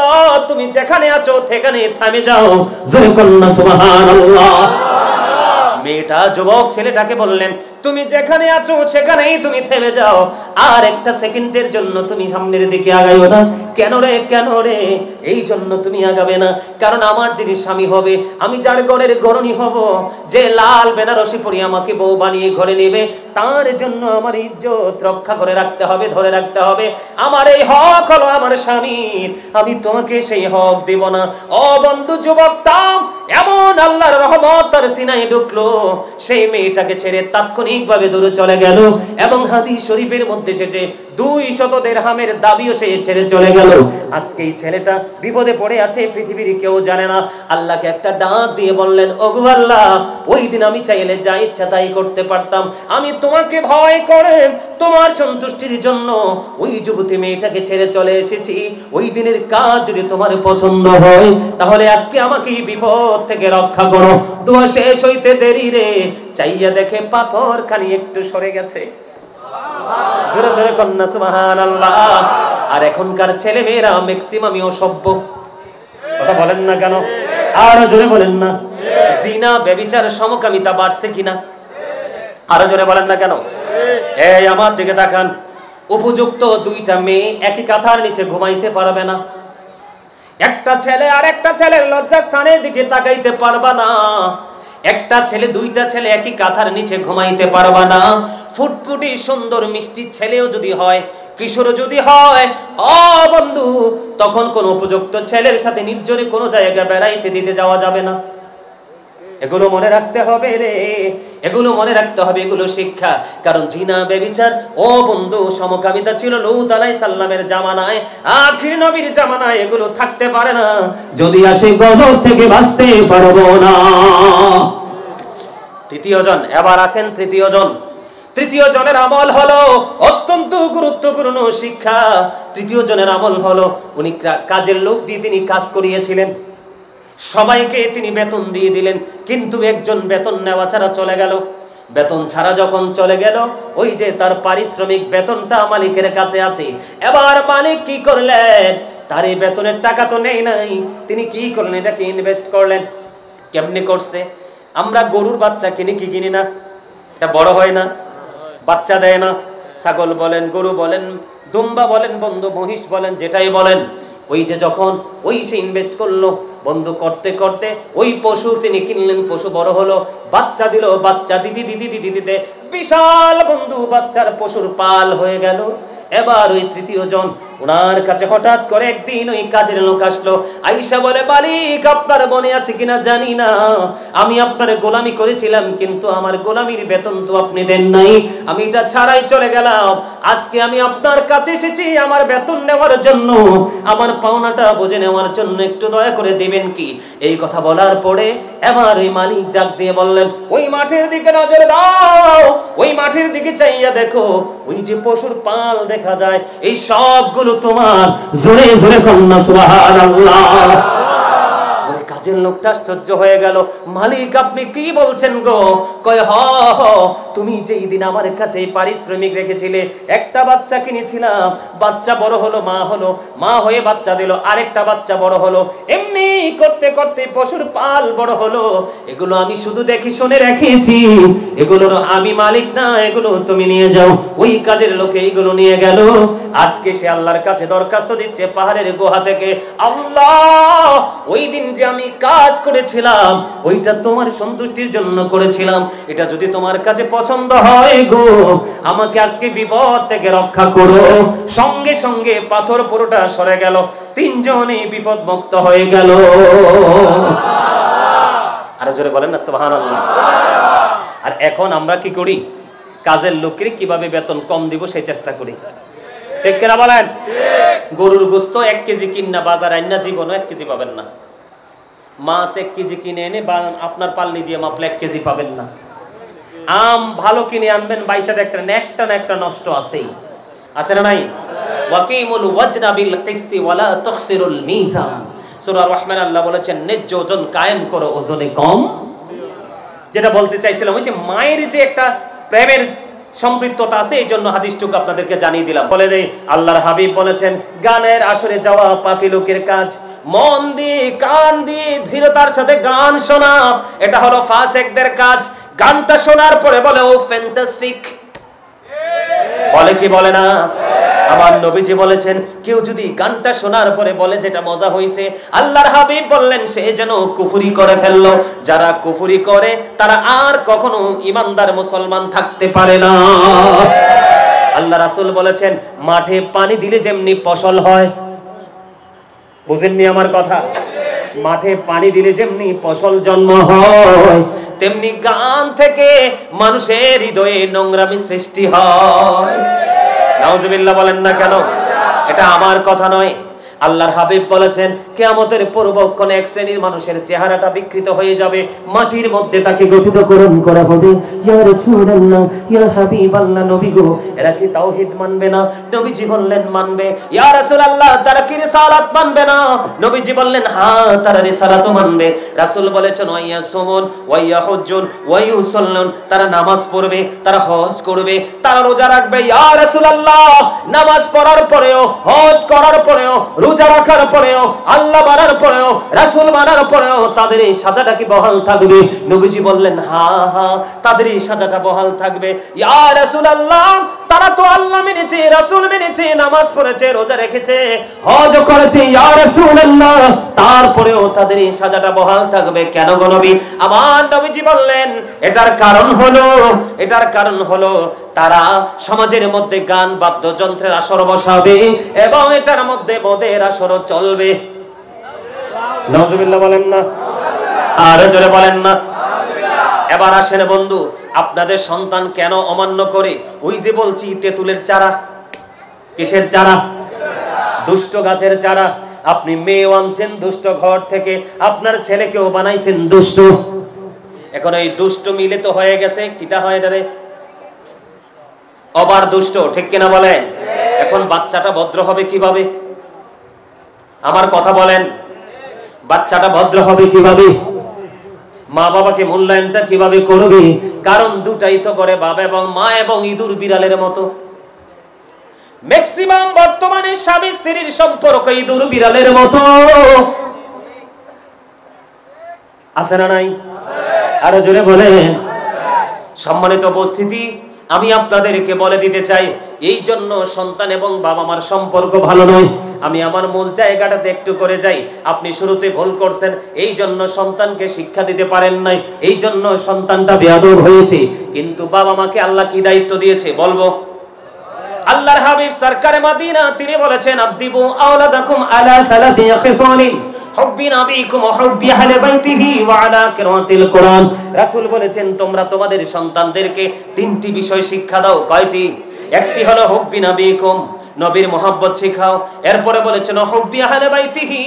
তুমি যেখানে আছো সেখানে থামে যাও। জোরে কন্না সুবহানাল্লাহ। মেয়েটা যুবক ছেলেটাকে বললেন, তুমি যেখানে আছো সেখানেই তুমি থেমে যাও, আর একটা সেকেন্ডের জন্য তুমি সামনের দিকে আগাইও না। কেন রে, কেন রে? এই জন্য তুমি আগাবে না কারণ আমার যিনি স্বামী হবে, আমি যার ঘরের গরণী হব, যে লাল বেনারসি পরে আমাকে বউ বানিয়ে ঘরে নেবে, তার জন্য আমার ইজ্জত রক্ষা করে রাখতে হবে, ধরে রাখতে হবে। আমার এই হক হলো আমার স্বামীর, আমি তোমাকে সেই হক দেব না। ও বন্ধু যুবক, তাম এমন আল্লাহর রহমত তার সিনায় ঢুকলো, সেই মেয়েটাকে ছেড়ে তাৎক্ষণিকভাবে দূরে চলে গেল। এবং হাদিস শরীফের মধ্যে এসেছে 200 দিরহামের দাবিও সে ছেড়ে চলে গেল। আজকে এই ছেলেটা বিপদে পড়ে আছে, পৃথিবীর কেউ জানে না। আল্লাহকে একটা ডাক দিয়ে বললেন, ওগো আল্লাহ, ওই দিন আমি চাইলে যা ইচ্ছা তাই করতে পারতাম, আমি তোমাকে ভয় করে তোমার সন্তুষ্টির জন্য ওই যুবতী মেয়েটাকে ছেড়ে চলে এসেছি। ওই দিনের কাজ যদি তোমার পছন্দ হয় তাহলে আজকে আমাকে এই বিপদ থেকে রক্ষা করো। দোয়া শেষ হইতে দেরি রে, চাইয়া দেখে পাথর খানি একটু সরে গেছে। জোরে জোরে কন্না সুবহানাল্লাহ। আর এখনকার ছেলে মেয়েরা ম্যাক্সিমামই অসভ্য, কথা বলেন না কেন? আরো জোরে বলেন না। জিনা ব্যভিচার সমকামিতা বাড়ছে কিনা? আরো জোরে বলেন না কেন? এই আমার দিকে তাকান, উপযুক্ত দুইটা মেয়ে একই কাঁথার নিচে ঘুমাইতে পারবে না। একটা ছেলে আর একটা ছেলের লজ্জাস্থানের দিকে তাকাইতে পারবা না। একটা ছেলে, দুইটা ছেলে একই কাঁথার নিচে ঘুমাইতে পারবা না। ফুটফুটি সুন্দর মিষ্টি ছেলেও যদি হয়, কিশোর যদি হয়, ও বন্ধু, তখন কোন উপযুক্ত ছেলের সাথে নির্জনে কোনো জায়গায় বেড়াইতে দিতে যাওয়া যাবে না। এগুলো মনে রাখতে হবে রে, এগুলো মনে রাখতে হবে, এগুলো শিক্ষা। কারণ জিনা ব্যভিচার, ও বন্ধু, সমকামিতা ছিল লূত আলাইহিস সালামের জামানায়, আখির নবীর জামানায় এগুলো থাকতে পারে না। যদি আসে গজব থেকে বাঁচতে পারবো না। তৃতীয় জন, এবার আসেন তৃতীয় জন। তৃতীয় জনের আমল হলো অত্যন্ত গুরুত্বপূর্ণ শিক্ষা। তৃতীয় জনের আমল হলো, উনি কাজের লোক দিয়ে তিনি কাজ করিয়েছিলেন, সবাইকে তিনি বেতন দিয়ে দিলেন, কিন্তু একজন বেতন নেওয়া ছাড়া চলে গেল। বেতন ছাড়া যখন চলে গেল, ওই যে তার পারিশ্রমিক বেতনটা মালিকের কাছে আছে। এবার মালিক কি করলেন? তার এই বেতনের টাকা তো নেই নাই, তিনি কি করলেন? এটাকে ইনভেস্ট করলেন। কেমনে করছে? আমরা গরুর বাচ্চা কিনি কি কিনি না? এটা বড় হয় না, বাচ্চা দেয় না। ছাগল বলেন, গরু বলেন, দুম্বা বলেন বন্ধু, মহিষ বলেন, যেটাই বলেন, ওই যে যখন ওই সে ইনভেস্ট করলো, বন্ধু করতে করতে ওই পশু তিনি কিনলেন, পশু বড় হলো, বাচ্চা দিল, বাচ্চা দিদি দিদি দিদি দিতে বিশাল বন্ধু বাচ্চার পশুর পাল হয়ে গেল। এবার ওই তৃতীয় জন, ওনার কাছে হঠাৎ করে একদিন ওই কাজের লোক আসলো, আইসা বলে, মালিক আপনার মনে আছে কিনা জানি না, আমি আপনার গোলামি করেছিলাম, কিন্তু আমার গোলামির বেতন তো আপনি দেন নাই, আমি এটা ছাড়াই চলে গেলাম। আজকে আমি আপনার কাছে এসেছি আমার বেতন নেওয়ার জন্য, আমার পাওনাটা বুঝে নেওয়ার জন্য একটু দয়া করে দিবেন কি? এই কথা বলার পরে এবার ওই মালিক ডাক দিয়ে বললেন, ওই মাঠের দিকে নজর দাও, ওই মাঠের দিকে চাইয়া দেখো, ওই যে পশুর পাল দেখা যায়, এই সবগুলো তোমার। জোরে জোরে কন্না সুবহানাল্লাহ। কাজের লোকটা আশ্চর্য হয়ে গেল, মালিক আপনি কি বলছেন গো? কয়, হ তুমি যেই দিন আমার কাছে পারিশ্রমিক রেখেছিলে, একটা বাচ্চা কিনেছিলাম, বাচ্চা বড় হলো, মা হয়ে বাচ্চা দিল, আরেকটা বাচ্চা বড় হলো, এমনি করতে করতে পশুর পাল বড় হলো। এগুলো আমি শুধু দেখি শুনে রেখেছি, এগুলোর আমি মালিক না, এগুলো তুমি নিয়ে যাও। ওই কাজের লোকে এইগুলো নিয়ে গেল। আজকে সে আল্লাহর কাছে দরখাস্ত দিচ্ছে পাহাড়ের গুহা থেকে, আল্লাহ ওই দিন যে আমি কাজ করেছিলাম ওইটা তোমার সন্তুষ্টির জন্য করেছিলাম, এটা যদি তোমার কাছে পছন্দ হয় গো, আমাকে আজকে বিপদ থেকে রক্ষা করো। সঙ্গে সঙ্গে পাথর পুরোটা সরে গেল, তিনজনই বিপদ মুক্ত হয়ে গেল। আরো জোরে বলেন না সুবহানাল্লাহ। আর এখন আমরা কি করি? কাজের লোকের কিভাবে বেতন কম দিব সেই চেষ্টা করি, ঠিক কিনা বলেন? গরুর গোস্ত 1 কেজি কিনা বাজার আইনা জীবনও 1 কেজি পাবেন না। মাছ 1 কেজি কিনে এনে আপনার পাল্লি দিয়ে মাপলে 1 কেজি পাবেন না। আম ভালো কিনে আনবেন, বাইশাতে একটা না একটা নষ্ট আছেই, আছে না নাই? ওয়াকিমুল ওয়াজনা বিল কিসতি ওয়ালা তুখসিরুল মিজান। সূরা রহমান আল্লাহ বলেছেন ন্যায্য ওজন কায়েম করো, ওজনে কম। যেটা বলতে চাইছিলাম ওই যে মায়ের যে একটা প্রেমের সম্পৃক্ততা আছে, এই জন্য হাদিসটুকু আপনাদেরকে জানিয়ে দিলাম। বলে দেই আল্লাহর হাবিব বলেছেন গানের আসরে যাওয়া পাপী লোকের কাজ। মন দিয়ে কান দিয়ে ধীরতার সাথে গান শোনা, এটা হলো ফাসিকদের কাজ। গানটা শোনার পরে বলে ও ফ্যান্টাস্টিক, বলে কি বলে না? আমার নবীজি বলেছেন কেউ যদি গানটা শোনার পরে বলে যেটা মজা হয়েছে, আল্লাহর হাবিব বললেন সে যেন কুফরি করে ফেললো। যারা কুফরি করে তারা আর কখনো ইমানদার মুসলমান থাকতে পারে না। আল্লাহ রাসূল বলেছেন মাঠে পানি দিলে যেমনি ফসল হয়, বুঝেননি আমার কথা? মাঠে পানি দিলে যেমনি ফসল জন্ম হয়, তেমনি গান থেকে মানুষের হৃদয়ে নোংরামি সৃষ্টি হয়। নাউজুবিল্লাহ বলেন না কেন? এটা আমার কথা নয়, আল্লাহর হাবিব বলেছেন কিয়ামতের পূর্বক্ষণে এক শ্রেণীর মানুষের চেহারাটা বিকৃত হয়ে যাবে, মাটির মধ্যে তাকে গঠিতকরণ করা হবে। ইয়া রাসূলুল্লাহ, ইয়া হাবিবাল্লাহ, নবী গো এরা কি তাওহীদ মানবে না? নবীজি বললেন মানবে। ইয়া রাসূলুল্লাহ তারা কি রিসালাত মানবে না? নবীজি বললেন হ্যাঁ তারা রিসালাতও মানবে। রাসূল বলেছেন ওয়াইয়া সুমুন ওয়াইয়া হুজ্জুন ওয়াইউসাল্লুন, তারা নামাজ পড়বে, তারা হজ করবে, তারা রোজা রাখবে। ইয়া রাসূলুল্লাহ নামাজ পড়ার পরেও, হজ করার পরেও, রোজা রাখার পরেও, আল্লাহ মানার পরেও, রাসূল মানার পরেও তাদের এই সাজাটা কি বহাল থাকবে? নবীজি বললেন হ্যাঁ হ্যাঁ তাদের এই সাজাটা বহাল থাকবে। ইয়া রাসূলুল্লাহ তারা তো আল্লাহ মেনেছে, রাসূল মেনেছে, নামাজ পড়েছে, রোজা রেখেছে, হজ করেছে, ইয়া রাসূলুল্লাহ তারপরেও তাদের এই সাজাটা বহাল থাকবে কেন গো নবী? আমার নবীজি বললেন এটার কারণ হলো তারা সমাজের মধ্যে গান বাদ্যযন্ত্রের আসর বসাবে এবং এটার মধ্যে মদের আসর চলবে। নাউজুবিল্লাহ বলেন না? আরো জোরে বলেন না? এবার আসেন বন্ধু, আপনাদের সন্তান কেন অমান্য করে? ওই যে বলছি তেঁতুলের চারা, কিসের চারা? দুষ্ট গাছের চারা। আপনি মেয়ে আনছেন দুষ্ট ঘর থেকে, আপনার ছেলেকেও বানাইছেন দুষ্ট। এখন এই দুষ্ট মিলে তো হয়ে গেছে কিটা হয় রে, অবার দুষ্ট, ঠিক কিনা বলেন? এখন বাচ্চাটা ভদ্র হবে কিভাবে? আমার কথা বলেন, বাচ্চাটা ভদ্র হবে কিভাবে? মা বাবাকে মূল্যায়নটা কিভাবে করবে? কারণ দুটাই তো করে বাবা এবং মা, এবং ইঁদুর বিড়ালের মতো। ম্যাক্সিমাম বর্তমানে স্বামী স্ত্রীর সম্পর্ক ইঁদুর বিড়ালের মতো, আছে না নাই? আরো জোরে বলেন। সম্মানিত উপস্থিতি, আমি আপনাদেরকে বলে দিতে চাই এই জন্য সন্তান এবং বাবা মার সম্পর্ক ভালো নয়। আমি আমার মূল জায়গাটাতে একটু করে যাই। আপনি শুরুতে ভুল করছেন, এই জন্য সন্তানকে শিক্ষা দিতে পারেন নাই, এই জন্য সন্তানটা বেয়াদব হয়েছে। কিন্তু বাবা মাকে আল্লাহ কি দায়িত্ব দিয়েছে বলবো? আল্লাহর হাবিব সরকারে মদিনা তিনি বলেছেন আদিবু আওলাদাকুম আলা সালাতি খিসালিন হুব্বি নাবিকুম ওয়া হুব্বি আহলি বাইতিহি ওয়া আলা কিরাতিল কোরআন। রাসূল বলেছেন তোমরা তোমাদের সন্তানদেরকে তিনটি বিষয় শিক্ষা দাও। কয়টি? একটি হলো হুব্বি নাবিকুম, নবীর মহব্বত শিখাও। এরপরে বলেছেন হুব্বি আহলি বাইতিহি,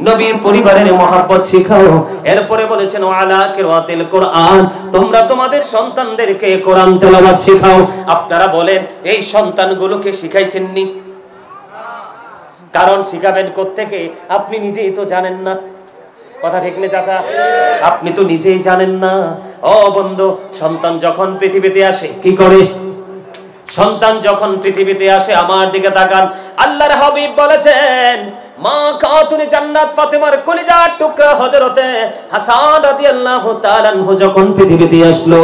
নবীর পরিবারের মহব্বত শিখাও। এরপরে বলেছেন ওয়া আলা কিরাতিল কোরআন, তোমরা তোমাদের সন্তানদেরকে কোরআন তেলাওয়াত শিখাও। আপনারা বলেন এই সন্তানগুলোকে শিখাইছেননি? কারণ শিখাবেন কোত্থেকে? আপনি নিজেই তো জানেন না। কথা ঠিক না চাচা? আপনি তো নিজেই জানেন না। ও বন্ধু, সন্তান যখন পৃথিবীতে আসে কি করে? সন্তান যখন পৃথিবীতে আসে, আমার দিকে তাকান, আল্লাহর হাবিব বলেছেন মা খাতুনে জান্নাত ফাতেমার কলিজার টুকরা হযরতে হাসান রাদিয়াল্লাহু তাআলা আনহু যখন পৃথিবীতে আসলো,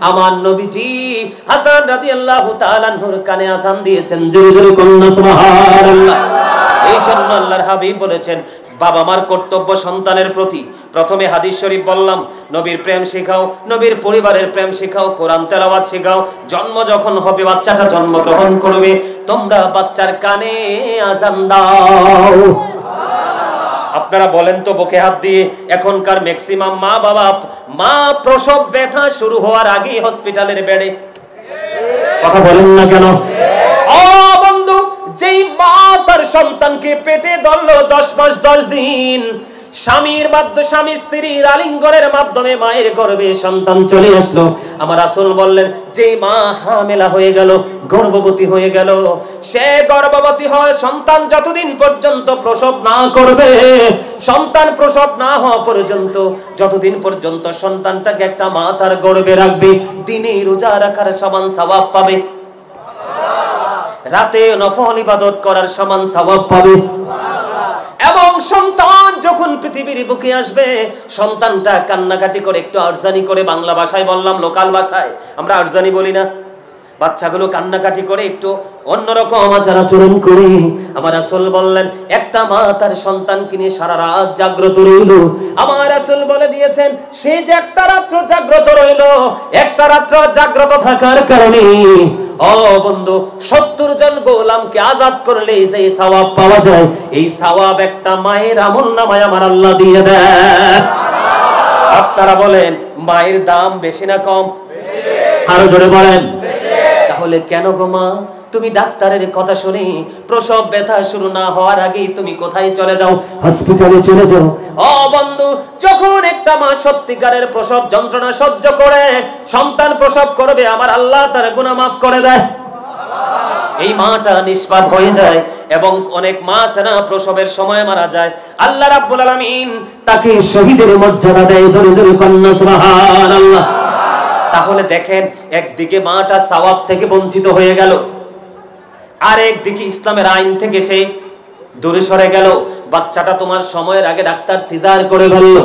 আমার নবীজি হাসান রাদিয়াল্লাহু তাআলা আনহুর কানে আযান দিয়েছেন, জোরে জোরে কন্যা সুবহানাল্লাহ। এই জন্য আল্লাহর হাবিব বলেছেন বাবা মার কর্তব্য সন্তানের প্রতি। প্রথমে হাদিস শরীফ বললাম, নবীর প্রেম শেখাও, নবীর পরিবারের প্রেম শেখাও, কোরআন তেলাওয়াত শেখাও। জন্ম যখন হবে, বাচ্চাটা জন্মগ্রহণ করবে, তোমরা বাচ্চার কানে আযান দাও। আপনারা বলেন তো বুকে হাত দিয়ে, এখনকার ম্যাক্সিমাম মা বাবা মা প্রসব ব্যথা শুরু হওয়ার আগেই হসপিটালের বেডে। কথা বলেন না কেন? ও বন্ধু, যেই মা তার সন্তানকে পেটে ধরলো 10 মাস 10 দিন, স্বামীর মাধ্যমে, স্বামী স্ত্রীর আলিঙ্গনের মাধ্যমে মায়ের গর্ভে সন্তান চলে আসলো। আমার রাসূল বললেন, যে মা হামেলা হয়ে গেল, গর্ভবতী হয়ে গেল, সে গর্ভবতী হয় সন্তান যতদিন পর্যন্ত প্রসব না করবে, সন্তান প্রসব না হওয়া পর্যন্ত, যতদিন পর্যন্ত সন্তানটাকে একটা মা তার গর্ভে রাখবে, দিনে রোজা রাখার সমান সওয়াব পাবে, রাতে নফল ইবাদত করার সমান সওয়াব পাবে। এবং সন্তান যখন পৃথিবীর বুকে আসবে, সন্তানটা কান্নাকাটি করে, একটু আরজানি করে, বাংলা ভাষায় বললাম, লোকাল ভাষায় আমরা আরজানি বলি না, বাচ্চাগুলো কান্নাকাটি করে, একটু অন্যরকম আচার আচরণ করে। আমার রাসূল বললেন, একটা মা তার সন্তানকে নিয়ে সারা রাত জাগ্রত রইল। আমার রাসূল বলে দিয়েছেন, সে যে একটা রাত্র জাগ্রত রইল, একটা রাত্র জাগ্রত থাকার কারণে ও বন্ধু 70 জন গোলামকে আজাদ করলে যে সওয়াব পাওয়া যায়, এই সওয়াব একটা মায়ের আমলনামায় আমার আল্লাহ দিয়ে দেয়। আপনারা বলেন, মায়ের দাম বেশি না কম? আরো জোরে বলেন। তাহলে কেন গো মা তুমি ডাক্তারের কথা শুনে প্রসব ব্যথা শুরু না হওয়ার আগেই তুমি কোথায় চলে যাও? হসপিটালে চলে যাও। ও বন্ধু, যখন একটা মা সত্যিকারের প্রসব যন্ত্রণা সহ্য করে সন্তান প্রসব করবে, আমার আল্লাহ তার গুনাহ মাফ করে দেয়। এই মাটা নিষ্পাপ হয়ে যায়। এবং অনেক মা সেনা প্রসবের সময় মারা যায়, আল্লাহ রাব্বুল আলামিন তাকে শহীদের মর্যাদা দেয়। ধরে ধরে কন্যা সুবহানাল্লাহ। তাহলে দেখেন, একদিকে মাটা সওয়াব থেকে বঞ্চিত হয়ে গেল, আর একদিকে ইসলামের আইন থেকে সে দূরে সরে গেল। বাচ্চাটা তোমার সময়ের আগে ডাক্তার সিজার করে ফেলল।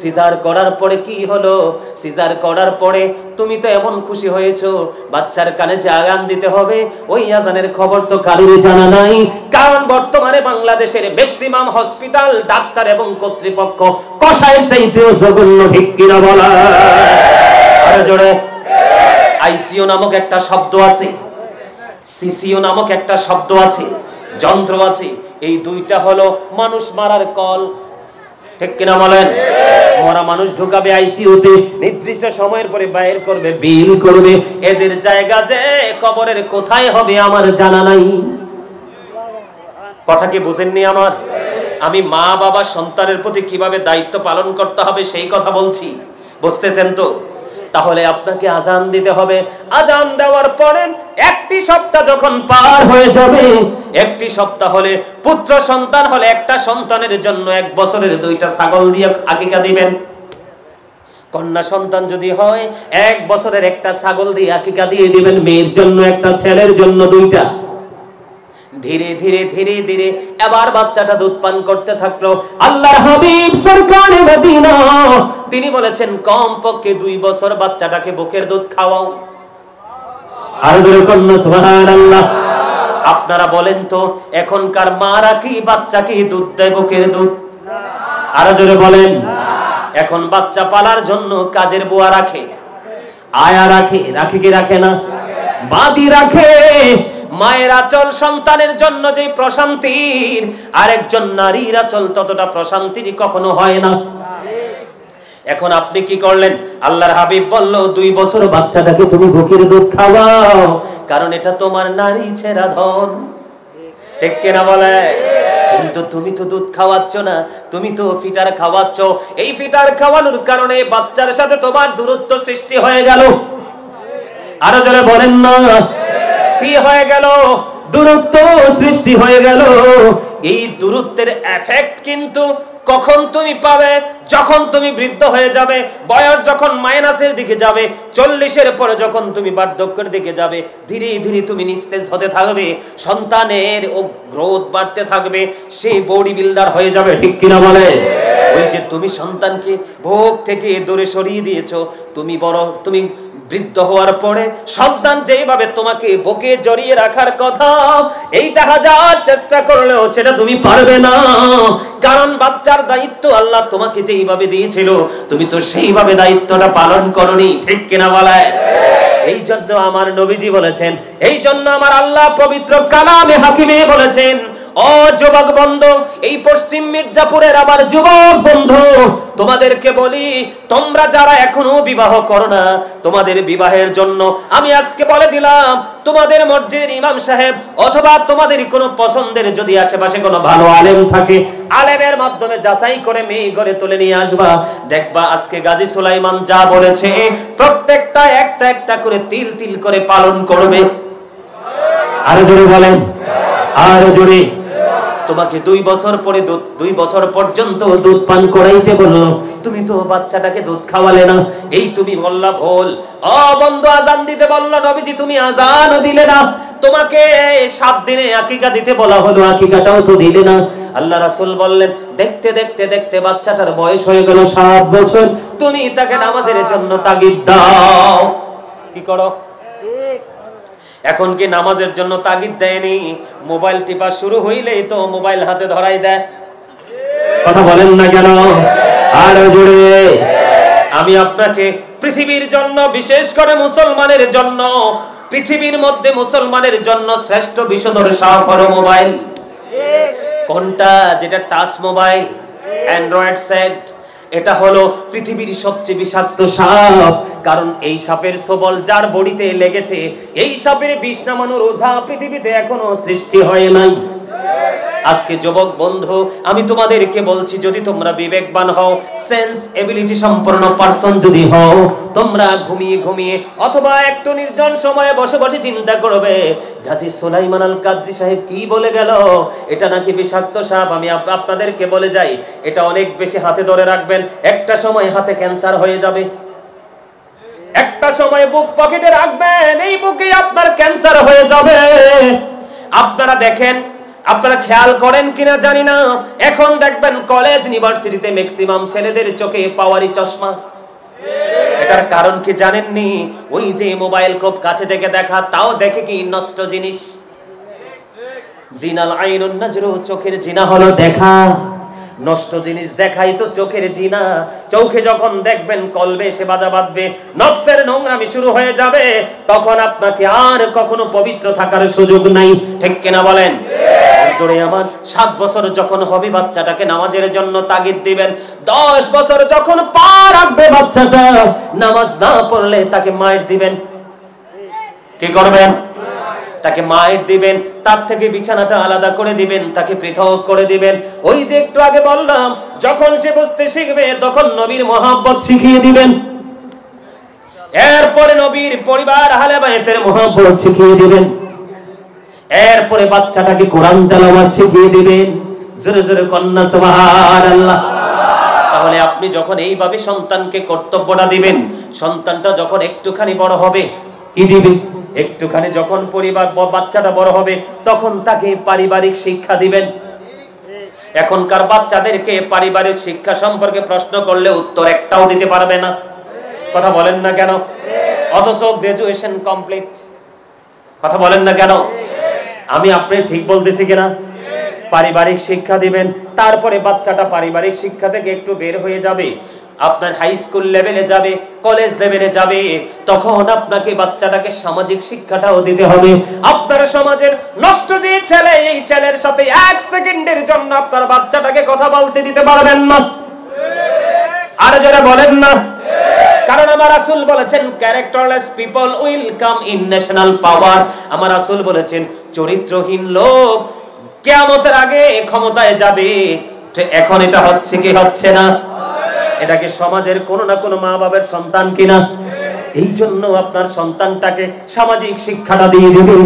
সিজার করার পরে কি হলো? সিজার করার পরে তুমি তো এমন খুশি হয়েছো, বাচ্চার কানে যে আজান দিতে হবে, ওই আজানের খবর তো কারোর জানা নাই। কারণ বর্তমানে বাংলাদেশের ম্যাক্সিমাম হসপিটাল, ডাক্তার এবং কর্তৃপক্ষ কসাইয়ের চাইতেও জঘন্য, ঠিক কিনা বলা? আরে জোরে। আইসিইউ নামক একটা শব্দ আছে, সিসিইউ নামক একটা শব্দ আছে, যন্ত্র আছে। এই দুইটা হলো মানুষ মারার কল, ঠিক কিনা বলেন? মরা মানুষ ঢুকাবে আইসিইউতে, নির্দিষ্ট সময়ের পরে বাইরে করবে, বিল করবে। এদের জায়গা যে কবরের কোথায় হবে আমার জানা নাই। কথা কি বুঝেননি আমার? আমি মা বাবা সন্তানের প্রতি কিভাবে দায়িত্ব পালন করতে হবে সেই কথা বলছি, বুঝতেছেন তো? তাহলে আপনাকে আজান দিতে হবে। আজান দেওয়ার পরে একটি সপ্তাহ যখন পার হয়ে যাবে, একটি সপ্তাহ হলে, পুত্র সন্তান হলে একটা সন্তানের জন্য 1 বছরের 2টা ছাগল দিয়ে আকিকা দিবেন। কন্যা সন্তান যদি হয় 1 বছরের একটা ছাগল দিয়ে আকিকা দিয়ে দিবেন। মেয়ের জন্য একটা, ছেলের জন্য 2টা। ধীরে ধীরে ধীরে ধীরে এবার বাচ্চাটা দুধ পান করতে থাকলো। আল্লাহর হাবিব সরকারে মদিনা তিনি বলেছেন, কমপক্ষে 2 বছর বাচ্চাটাকে বুকের দুধ খাওয়াও। আর জোরে কন্যা সুবহানাল্লাহ। আপনারা বলেন তো, এখনকার মারা কি বাচ্চাকে দুধ দেয়, বুকের দুধ? আর জোরে বলেন। এখন বাচ্চা পালার জন্য কাজের বুয়া রাখে, আয়া রাখে, রাখে কি রাখে না? বাদি রাখে। মায়ের আঁচল সন্তানের জন্য যে প্রশান্তির, আরেকজন নারীর আঁচল ততটা প্রশান্তির কখনো হয় না। এখন আপনি কি করলেন? আল্লাহর হাবিব বলল, 2 বছর বাচ্চাটাকে তুমি বুকের দুধ খাওয়াও, কারণ এটা তোমার নারী ছেঁড়া ধন, ঠিক কিনা বলে? কিন্তু তুমি তো দুধ খাওয়াচ্ছ না, তুমি তো ফিটার খাওয়াচ্ছ। এই ফিটার খাওয়ানোর কারণে বাচ্চার সাথে তোমার দূরত্ব সৃষ্টি হয়ে গেল। আরো জোরে বলেন না, কি হয়ে গেল? দূরত্ব সৃষ্টি হয়ে গেল। এই দূরত্বের এফেক্ট কিন্তু কখন তুমি পাবে? যখন তুমি বৃদ্ধ হয়ে যাবে, বয়স যখন মাইনাসের দিকে যাবে, 40-এর পরে যখন তুমি বার্ধক্যের দিকে যাবে, ধীরে ধীরে তুমি নিস্তেজ হতে থাকবে, সন্তানের গ্রোথ বাড়তে থাকবে, সে বডি বিল্ডার হয়ে যাবে, ঠিক কিনা বলে? ওই যে তুমি সন্তানকে ভোগ থেকে দূরে সরিয়ে দিয়েছো, তুমি বৃদ্ধ হওয়ার পরে সন্তান যেইভাবে তোমাকে বুকে জড়িয়ে রাখার কথা, এইটা 1000 চেষ্টা করলেও সেটা তুমি পারবে না। কারণ বাচ্চার দায়িত্ব আল্লাহ তোমাকে যেইভাবে দিয়েছিল, তুমি তো সেইভাবে দায়িত্বটা পালন করনি, ঠিক কিনা বলে? এই জন্য আমার নবীজি বলেছেন, এই জন্য আমার আল্লাহ পবিত্র কালামে হাকিমে বলেছেন, ও যুবক বন্ধু, এই পশ্চিম মির্জাপুরের আমার যুবক বন্ধু, তোমাদেরকে বলি, তোমরা যারা এখনো বিবাহ করো না, তোমাদের বিবাহের জন্য আমি আজকে বলে দিলাম, তোমাদের মসজিদের ইমাম সাহেব অথবা তোমাদের কোনো পছন্দের যদি আশেপাশে কোনো ভালো আলেম থাকে, আলেমের মাধ্যমে যাচাই করে মেয়ে ঘরে তুলে নিয়ে আসবা। দেখবা আজকে গাজী সুলাইমান যা বলেছে প্রত্যেকটা একটা একটা করে তিল তিল করে পালন করবে। আরো জোরে বলেন, আরো জোরে। তোমাকে 2 বছর পরে 2 বছর পর্যন্ত দুধ পান করাইতে বললো, তুমি তো বাচ্চাটাকে দুধ খাওয়ালে না, এই তুমি বললা ভুল। ও বন্ধু, আজান দিতে বললো নবীজি, তুমি আজানও দিলে না। তোমাকে 7 দিনে আকিকা দিতে বলা হলো, আকিকাটাও তো দিলে না। আল্লাহ রাসূল বললেন, দেখতে দেখতে দেখতে বাচ্চাটার বয়স হয়ে গেল 7 বছর, তুমি তাকে নামাজের জন্য তাগিদ দাও। কি করো? এখন কি নামাজের জন্য তাগিদ দেয়নি? মোবাইল টিপা শুরু হইলেই তো মোবাইল হাতে ধরাই দেয়। কথা বলেন না কেন? আর জোরে। আমি আপনাকে পৃথিবীর জন্য, বিশেষ করে মুসলমানের জন্য, পৃথিবীর মধ্যে মুসলমানের জন্য শ্রেষ্ঠ বিষধর সাপ হলো মোবাইল। কোনটা? যেটা টাচ মোবাইল, অ্যান্ড্রয়েড সেট। এটা হলো পৃথিবীর সবচেয়ে বিষাক্ত সাপ। কারণ এই সাপের ছোবল যার বডিতে লেগেছে, এই সাপের বিষ নামানোর ওঝা পৃথিবীতে এখনো সৃষ্টি হয় নাই। আজকে যুবক বন্ধু, আমি তোমাদেরকে বলছি, যদি তোমরা বিবেকবান হও, সেন্স এবিলিটি সম্পন্ন পারসন যদি হও, তোমরা ঘুমিয়ে ঘুমিয়ে অথবা একটু নির্জন সময়ে বসে বসে চিন্তা করবে, গাজী সুলাইমান আল কাদরি সাহেব কি বলে গেল, এটা নাকি বিষাক্ত সাপ। আমি আপনাদেরকে বলে যাই, এটা অনেক বেশি হাতে ধরে রাখবেন, একটা সময় হাতে ক্যান্সার হয়ে যাবে। একটা সময় বুক পকেটে রাখবেন, এই বুকে আপনার ক্যান্সার হয়ে যাবে। আপনারা দেখেন, আপনারা খেয়াল করেন কিনা জানি না, এখন দেখবেন কলেজ ইউনিভার্সিটিতে ম্যাক্সিমাম ছেলেদের চোখে পাওয়ারি চশমা। এটার কারণ কি জানেননি? ওই যে মোবাইল খুব কাছে থেকে দেখা, তাও দেখে কি নষ্ট জিনিস। জিনাল আইনুন নাজরু, চোখের জিনা হলো দেখা। নষ্ট জিনিস দেখাই তো চোখের জিনা। চোখে যখন দেখবেন কলবে এসে বাজা বাঁধবে, নফসের নোংরামি শুরু হয়ে যাবে, তখন আপনাকে আর কখনো পবিত্র থাকার সুযোগ নাই। ঠিক কিনা বলেন? ধরে আমার 7 বছর যখন হবে, বাচ্চাটাকে নামাজের জন্য তাগিদ দিবেন। 10 বছর যখন পা রাখবে বাচ্চাটা, নামাজ না পড়লে তাকে মায়ের দিবেন। কি করবেন? তাকে মায়ের দিবেন, তার থেকে বিছানাটা আলাদা করে দিবেন, তাকে পৃথক করে দিবেন। ওই যে একটু আগে বললাম, যখন সে বুঝতে শিখবে তখন নবীর মহব্বত শিখিয়ে দিবেন। এরপরে নবীর পরিবার আহলে বাইতের মহব্বত শিখিয়ে দিবেন। এরপরে বাচ্চাটাকে কোরআন তেলাওয়াত শিখিয়ে দিবেন। জোরে জোরে কন্যা সুবহানাল্লাহ। তাহলে আপনি যখন এইভাবে সন্তানকে কর্তব্যটা দিবেন, সন্তানটা যখন একটুখানি বড় হবে, কি দিবেন? একটুখানি যখন পরিবার বাচ্চাটা বড় হবে, তখন তাকে পারিবারিক শিক্ষা দিবেন। এখনকার বাচ্চাদেরকে পারিবারিক শিক্ষা সম্পর্কে প্রশ্ন করলে উত্তর একটাও দিতে পারবে না। কথা বলেন না কেন? অথচ গ্রাজুয়েশন কমপ্লিট। কথা বলেন না কেন? আমি আপনি ঠিক বলতেছি কিনা? পারিবারিক শিক্ষা দিবেন, তারপরে বাচ্চাটা পারিবারিক শিক্ষা থেকে একটু বের হয়ে যাবে, আপনার হাই স্কুল লেভেলে যাবে, কলেজ লেভেলে যাবে, তখন আপনাকে বাচ্চাটাকে সামাজিক শিক্ষাটাও দিতে হবে। আপনার সমাজের নষ্ট যে ছেলে, এই ছেলের সাথে 1 সেকেন্ডের জন্য আপনার বাচ্চাটাকে কথা বলতে দিতে পারবেন না। আর যারা বলেন না, কারণ আমার রাসূল বলেছেন, characterless people will come in national power. আমার রাসূল বলেছেন, চরিত্রহীন লোক কিয়ামতের আগে ক্ষমতায় যাবে। এখন এটা হচ্ছে কি হচ্ছে না? এটাকে সমাজের কোনো না কোনো মা বাবার সন্তান কিনা? এই জন্য আপনার সন্তানটাকে সামাজিক শিক্ষাটা দিয়ে দিবেন।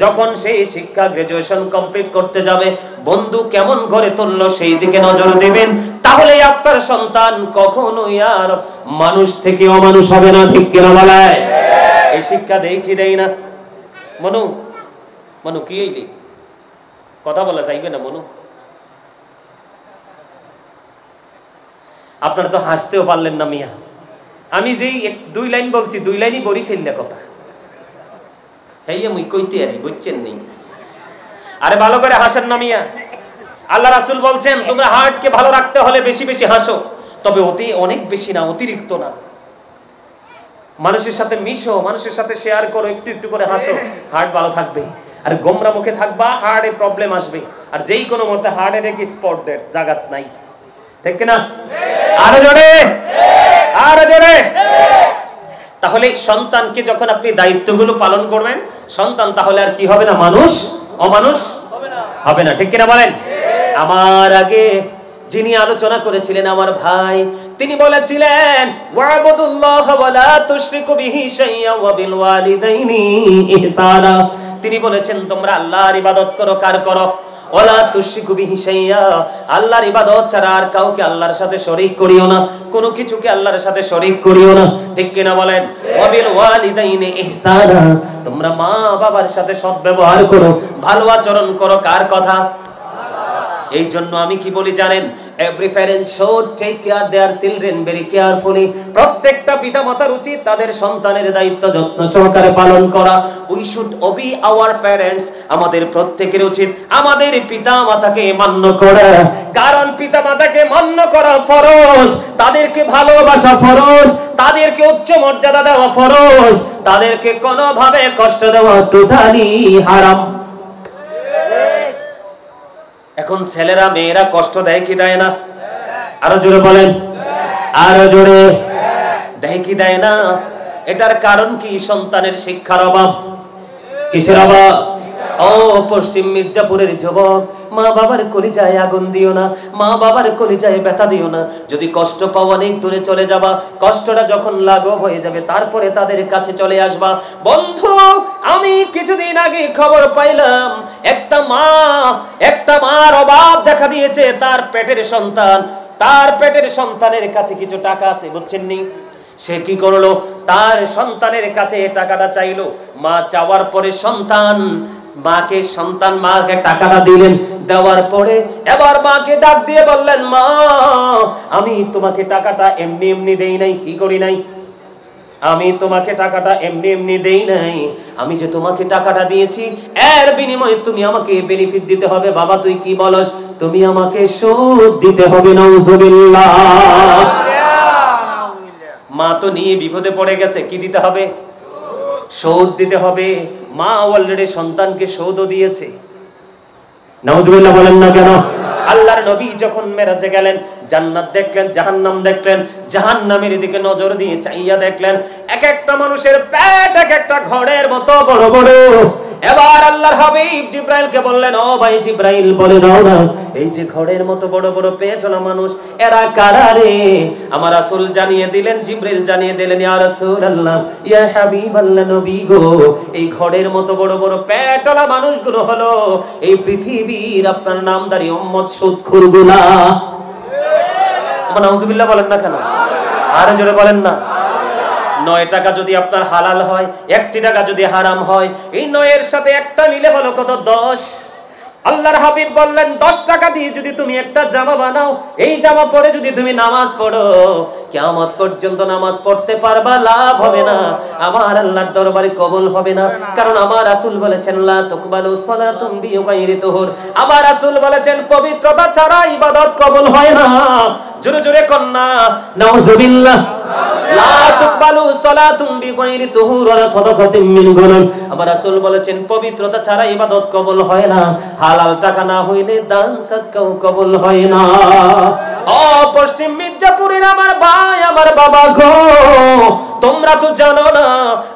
যখন সেই শিক্ষা গ্রাজুয়েশন কমপ্লিট করতে যাবে, বন্ধু কেমন ঘরে তুললো সেই দিকে নজর দিবেন। তাহলে আপনার সন্তান কখনোই আর মানুষ থেকে অমানুষ হবে না। ঠিক কিনা বলায়? এই শিক্ষা দেই কি দেই না? মনু মনু কি হইলি? কথা বলা যাইবে না মনু? আপনারা তো হাসতেও পারলেন না মিয়া। আমি যেই 2 লাইন বলছি, 2 লাইনই বরিশাইল্লা কথা। হেইয়া মুই কইতে আরি, বুঝছেন নি? আরে ভালো করে হাসেন না মিয়া। আল্লাহ রাসূল বলছেন, তোমরা হার্টকে ভালো রাখতে হলে বেশি বেশি হাসো, তবে অনেক বেশি না, অতিরিক্ত না। মানুষের সাথে মিশো, মানুষের সাথে শেয়ার করো, একটু একটু করে হাসো, হার্ট ভালো থাকবে। আর গোমরা মুখে থাকবা, হার্টে প্রবলেম আসবে। আর যেই কোনো মুহূর্তে হার্টের কি স্পট ডেট, জাগাত নাই, ঠিক কিনা? আরো জোরে, আরো জোরে। তাহলে সন্তানকে যখন আপনি দায়িত্বগুলো পালন করবেন, সন্তান তাহলে আর কি হবে না, মানুষ অমানুষ হবে না, ঠিক কিনা বলেন? আমার আগে যিনি আলোচনা করেছিলেন আমার ভাই, তিনি বলেছিলেন ওয়াবুদুল্লাহ ওয়ালা তুশরিকু বিহি শাইআ ওয়া বিল ওয়ালিদাইনি ইহসানা। তিনি বলেছেন তোমরা আল্লাহর ইবাদত করো, কার করো? ওয়ালা তুশরিকু বিহি শাইআ, আল্লাহর ইবাদত ছাড়া আর কাউকে আল্লাহর সাথে শরীক করিও না, কোনো কিছুকে আল্লাহর সাথে শরীক করিও না, ঠিক কিনা বলেন? ওয়া বিল ওয়ালিদাইনি ইহসানা, তোমরা মা বাবার সাথে সদ্ব্যবহার করো, ভালো আচরণ করো, কার কথা? এই জন্য আমি কি বলি জানেন, every parent should take care their children very carefully. প্রত্যেকটা পিতামাতার উচিত তাদের সন্তানের দায়িত্ব যত্ন সহকারে পালন করা। We should Obi our parents, আমাদের প্রত্যেকের উচিত আমাদের পিতামাতাকে মান্য করা, কারণ পিতামাতাকে মান্য করা ফরজ, তাদেরকে ভালোবাসা ফরজ, তাদেরকে উচ্চ মর্যাদা দেওয়া ফরজ, তাদেরকে কোনোভাবে কষ্ট দেওয়া টোটালি হারাম। এখন ছেলেরা মেয়েরা কষ্ট দেয় কি দেয় না? আরো জোরে বলেন, আরো জোরে। দেয় কি দেয় না? এটার কারণ কি? সন্তানের শিক্ষার অভাব। কিসের অভাব? ও পশ্চিম মির্জাপুরের যুবক, মা বাবার কলিজায় আগুন দিও না, মা বাবার কলিজায় ব্যথা দিও না। যদি কষ্ট পাও অনেক দূরে চলে যাবা, কষ্টটা যখন লাঘব হয়ে যাবে তারপরে তাদের কাছে চলে আসবা। বন্ধু, আমি কিছুদিন আগে খবর পাইলাম একটা মার অভাব দেখা দিয়েছে, তার পেটের সন্তানের কাছে কিছু টাকা আছে, বুঝছেন নি? সে কি করলো? তার সন্তানের কাছে টাকাটা চাইলো। মা চাওয়ার পরে মাকে টাকাটা দিলেন। দেওয়ার পরে এবার মাকে ডাক দিয়ে বললেন, মা আমি তোমাকে টাকাটা এমনি এমনি দেই নাই। কি করি নাই? আমি তোমাকে টাকাটা এমনি এমনি দেই নাই, আমি যে তোমাকে টাকাটা দিয়েছি এর বিনিময়ে তুমি আমাকে বেনিফিট দিতে হবে। বাবা তুই কি বলস? তুমি আমাকে সুদ দিতে হবে। নাউজুবিল্লাহ। মা তো নিয়ে বিপদে পড়ে গেছে, কি দিতে হবে? সুদ দিতে হবে। মা অলরেডি সন্তানকে সুদও দিয়েছে। নাউজুবিল্লাহ বলেন না কেন? আল্লাহর নবী যখন মেরাজে গেলেন, জান্নাত দেখলেন, জাহান্নাম দেখলেন, জাহান্নামের দিকে নজর দিয়ে চাইয়া দেখলেন এক একটা মানুষের পেট এক একটা ঘরের মতো বড় বড়। এবার আল্লাহর হাবিব জিব্রাইলকে বললেন, ও ভাই জিব্রাইল বলে দাও না, এই যে ঘরের মতো বড় বড় পেটওয়ালা মানুষ এরা কারা রে? আমার রাসূল জানিয়ে দিলেন, জিব্রাইল জানিয়ে দিলেন, ইয়া রাসূলুল্লাহ, ইয়া হাবিবাল্লাহ, নবী গো, এই ঘরের মতো বড় বড় পেটওয়ালা মানুষগুলো হলো এই পৃথিবীর আপনার নামদারি উম্মত সুদখোরগুলা। নাউজুবিল্লাহ বলেন না কেন? আরো জোরে বলেন না। 9 টাকা যদি আপনার হালাল হয়, 1 টাকা যদি হারাম হয়, এই 9 এর সাথে একটা মিলে হলো কত? 10। আল্লাহর হাবিব বললেন 10 টাকা দিয়ে যদি তুমি একটা জামা বানাও, এই জামা পরে যদি তুমি নামাজ পড়ো, কিয়ামত পর্যন্ত নামাজ পড়তে পারবা, লাভ হবে না, আমার আল্লাহর দরবারে কবুল হবে না। কারণ আমার রাসূল বলেছেন লা তুকবালু সালাতুম বিগাইরি তুহুর, আমার রাসূল বলেছেন পবিত্রতা ছাড়া ইবাদত কবুল হয় না। জোরে জোরে কন্না নাউজুবিল্লাহ। লা তুকবালু সালাতুম বিগাইরি তুহুর ওয়ালা সাদাকাতিন মিন গুলুল, আমার রাসূল বলেছেন পবিত্রতা ছাড়া ইবাদত কবুল হয় না, হালাল টাকা না হইলে দান সাদকাও কবুল হয় না। ও পশ্চিম মির্জাপুরের আমার ভাই, আমার বাবা গো, তোমরা তো জানো না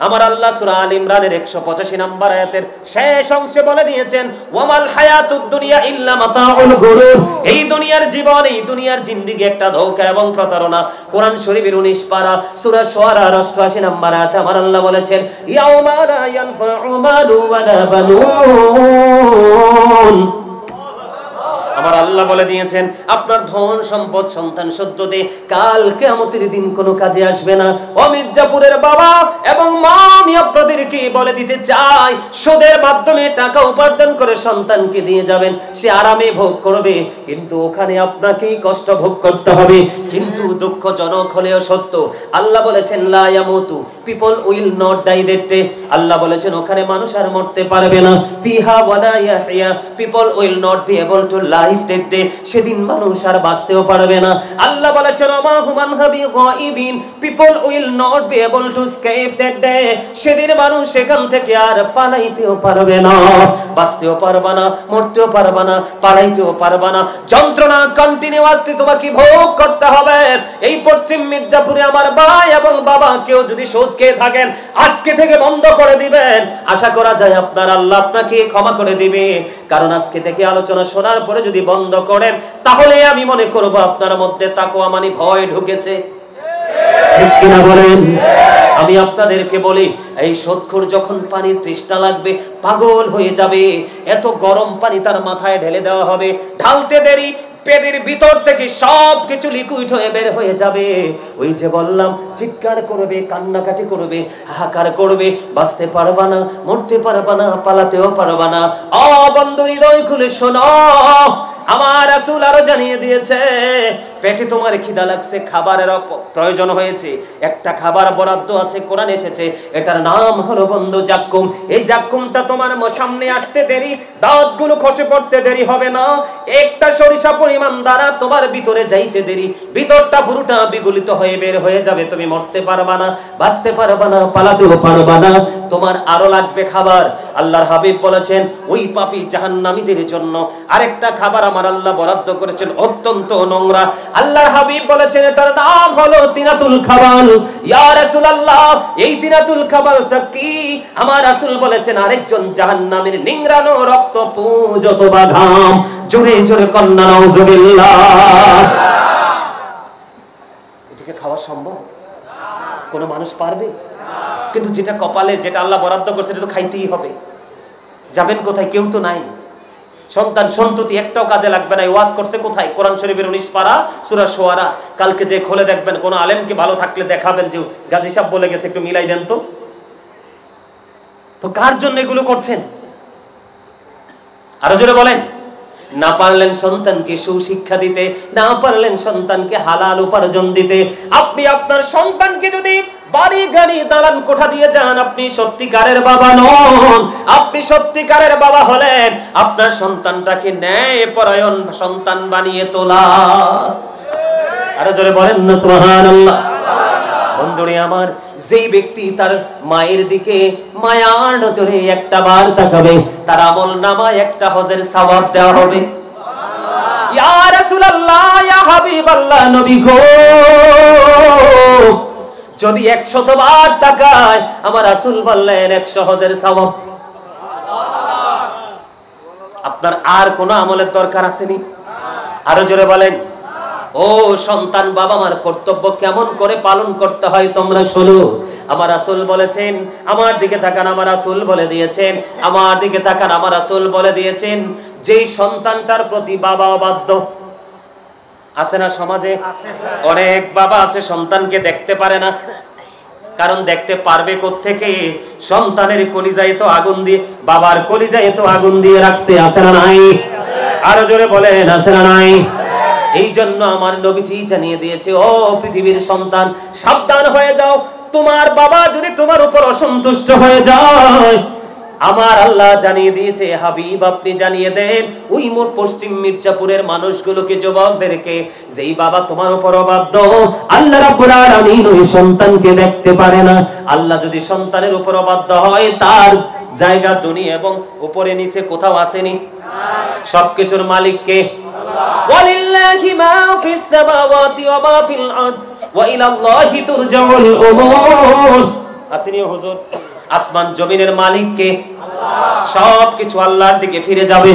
আমার আল্লাহ সূরা আল ইমরানের 185 নম্বর আয়াতের শেষ অংশে বলে দিয়েছেন, ওয়ামাল হায়াতুদ দুনিয়া ইল্লা মাতাউল গুরুর, এই দুনিয়ার জীবন, এই দুনিয়ার জিন্দেগি একটা ধোঁকা এবং প্রতারণা। কোরআন শরীফের 19 পারা সূরা শুআরার 88 নম্বর আয়াতে আমার আল্লাহ বলেছেন, ইয়াউমা লা ইয়ানফাউ মালু ওয়ালা বানুন। আমার আল্লাহ বলে দিয়েছেন আপনার ধন সম্পদ সন্তান সন্ততি কাল কিয়ামতের দিন কোনো কাজে আসবে না। ও মির্জাপুরের বাবা এবং মা, আমি আপনাদেরকে বলে দিতে চাই, সুদের মাধ্যমে টাকা উপার্জন করে সন্তানকে দিয়ে যাবেন, সে আরামে ভোগ করবে, কিন্তু ওখানে আপনাকেই কষ্ট ভোগ করতে হবে। কিন্তু দুঃখজনক হলেও সত্য, আল্লাহ বলেছেন লা ইয়ামুতু, people will not die that day. আল্লাহ বলেছেন ওখানে মানুষ আর মরতে পারবে না। ফিহা ওয়ালা ইয়াহইয়া, people will not be able to lie life day, সেদিন মানুষ আর বাঁচতেও পারবে না। আল্লাহ বলেছেন ওমা হুমান হাবি গায়বিন, people will not be able to escape that day. সেদিন মানুষ সেখান থেকে আর পালাইতেও পারবে না, বাঁচতেও পারবে না, মরতেও পারবে না, পালাইতেও পারবে না। যন্ত্রণা কন্টিনিউয়াসলি তোমাকে ভোগ করতে হবে। এই পশ্চিম মির্জাপুরে আমার ভাই এবং বাবা কেউ যদি সুদ খেয়ে থাকেন, আজকে থেকে বন্ধ করে দিবেন। আশা করা যায় আপনার আল্লাহ আপনাকে ক্ষমা করে দিবে। কারণ আজকে থেকে আলোচনা শোনার পরে যদি বন্ধ করেন, তাহলে আমি মনে করব আপনার মধ্যে তাকওয়া মানে ভয় ঢুকেছে। ঠিক কিনা বলেন? আমি আপনাদেরকে বলি, এই সুদখোর যখন পানির তৃষ্ণা লাগবে, পাগল হয়ে যাবে, এত গরম পানি তার মাথায় ঢেলে দেওয়া হবে, ঢালতে দেরি পেটের ভিতর থেকে সব কিছু লিকুইড হয়ে বের হয়ে যাবে। ওই যে বললাম, চিৎকার করবে, কান্নাকাটি করবে, হাহাকার করবে, বাঁচতে পারবা না, মরতে পারবা না, পালাতেও পারবা না। ও বন্ধু, হৃদয় খুলে শোনো, আমার রাসূল আরো জানিয়ে দিয়েছে, পেটে তোমার খিদা লাগছে, খাবারের প্রয়োজন হয়েছে, একটা খাবার বরাদ্দ আছে, কোরআন এসেছে, এটার নাম হলো বন্ধু জাক্কুম। এই জাক্কুমটা তোমার সামনে আসতে দেরি, দাঁতগুলো খসে পড়তে দেরি হবে না, একটা সরিষা পরিমাণ দ্বারা তোমার ভিতরে যাইতে দেরি, ভিতরটা পুরোটা বিগলিত হয়ে বের হয়ে যাবে, তুমি মরতে পারবা না, বাঁচতে পারবা না, পালাতেও পারবা না। তোমার আরো লাগবে খাবার। আল্লাহর হাবিব বলেছেন, ওই পাপী জাহান্নামীদের জন্য আরেকটা খাবার আমার আল্লাহ বরাদ্দ করেছেন, অত্যন্ত নোংরা। আল্লাহর হাবিব বলেছেন, এটার নাম হলো তিনাতুল খাবাল। ইয়া রাসূলুল্লাহ, এই তিনাতুল খাবালটা কি? আমার রাসূল বলেছেন, আরেকজন জাহান্নামীর নিংড়ানো রক্ত পুঁজ অথবা ঘাম। জোরে জোরে কন্না নাউযুবিল্লাহ। এটাকে খাওয়া সম্ভব? কোন মানুষ পারবে? কিন্তু যেটা কপালে, যেটা আল্লাহ বরাদ্দ করছে, সেটা তো খাইতেই হবে। যাবেন কোথায়? কেউ তো নাই। সন্তান সন্ততি একটাও কাজে লাগবে না। ওয়াজ করছে কোথায়? কোরআন শরীফের 19 পারা সূরা শুআরা। কালকে যে খুলে দেখবেন, কোন আলেমকে ভালো থাকলে দেখাবেন যে গাজী সাহেব বলে গেছে, একটু মিলাই দেন তো। তো কার জন্য এগুলো করছেন? আরো জোরে বলেন। না পারলেন সন্তানকে সুশিক্ষা দিতে, না পারলেন সন্তানকে হালাল উপার্জন দিতে। আপনি আপনার সন্তানকে যদি বাড়ি গাড়ি দালান কোঠা দিয়ে যান, আপনি সত্যিকারের বাবা নন। আপনি সত্যিকারের বাবা হলেন আপনার সন্তানটাকে ন্যায় পরায়ণ সন্তান বানিয়ে তোলা। আরো জোরে বলেন না সুবহানাল্লাহ। বন্ধুরে আমার, যেই ব্যক্তি তার মায়ের দিকে মায়ার নজরে একটা বার তাকাবে, তার আমল নামায় একটা হজের সওয়াব দেওয়া হবে। ইয়া রাসূলুল্লাহ, ইয়া হাবিবাল্লাহ, নবী গো, যদি 100 বার তাকায়, আমার রাসূল বললেন 100 হজের সওয়াব। আপনার আর কোনো আমলের দরকার আসেনি? আরো জোরে বলেন। ও সন্তান, বাবা মার কর্তব্য কেমন করে পালন করতে হয় তোমরা শোনো। আমার রাসূল বলেছেন, আমার দিকে তাকান, আমার রাসূল বলে দিয়েছেন, আমার দিকে তাকান, আমার রাসূল বলে দিয়েছেন, যেই সন্তানটার প্রতি বাবা অবাধ্য আছে না সমাজে? অনেক বাবা আছে সন্তানকে দেখতে পারে না। কারণ দেখতে পারবে কোত্থেকে? সন্তানের কলিজায় তো আগুন দিয়ে, বাবার কলিজায় তো আগুন দিয়ে রাখছে, আছে না নাই? আরো জোরে বলেন, আছে না নাই? এই জন্য আমার নবীজি জানিয়ে দিয়েছে, ও পৃথিবীর সন্তান, সাবধান হয়ে যাও। তোমার বাবা যদি তোমার উপর অসন্তুষ্ট হয়ে যায়, আমার আল্লাহ জানিয়ে দিয়েছে, হাবিব আপনি জানিয়ে দেন ওই মোর পশ্চিম মির্জাপুরের মানুষগুলোকে, যুবকদেরকে, যেই বাবা তোমার উপর অবাধ্য, আল্লাহ রাব্বুল আলামিন ওই সন্তানকে দেখতে পারে না। আল্লাহ যদি সন্তানের উপর অবাধ্য হয়, তার জায়গা দুনিয়া এবং উপরে নিচে কোথাও আসেনি। সবকিছুর মালিক কে? ওয়ালিল্লাহি মা ফিস সামাওয়াতি ওয়া মা ফিল আরদ ওয়া ইলাল্লাহি তুরজাউল উমুর। আসেনি হুজুর? আসমান জমিনের মালিক কে? আল্লাহ। সবকিছু আল্লাহর দিকে ফিরে যাবে।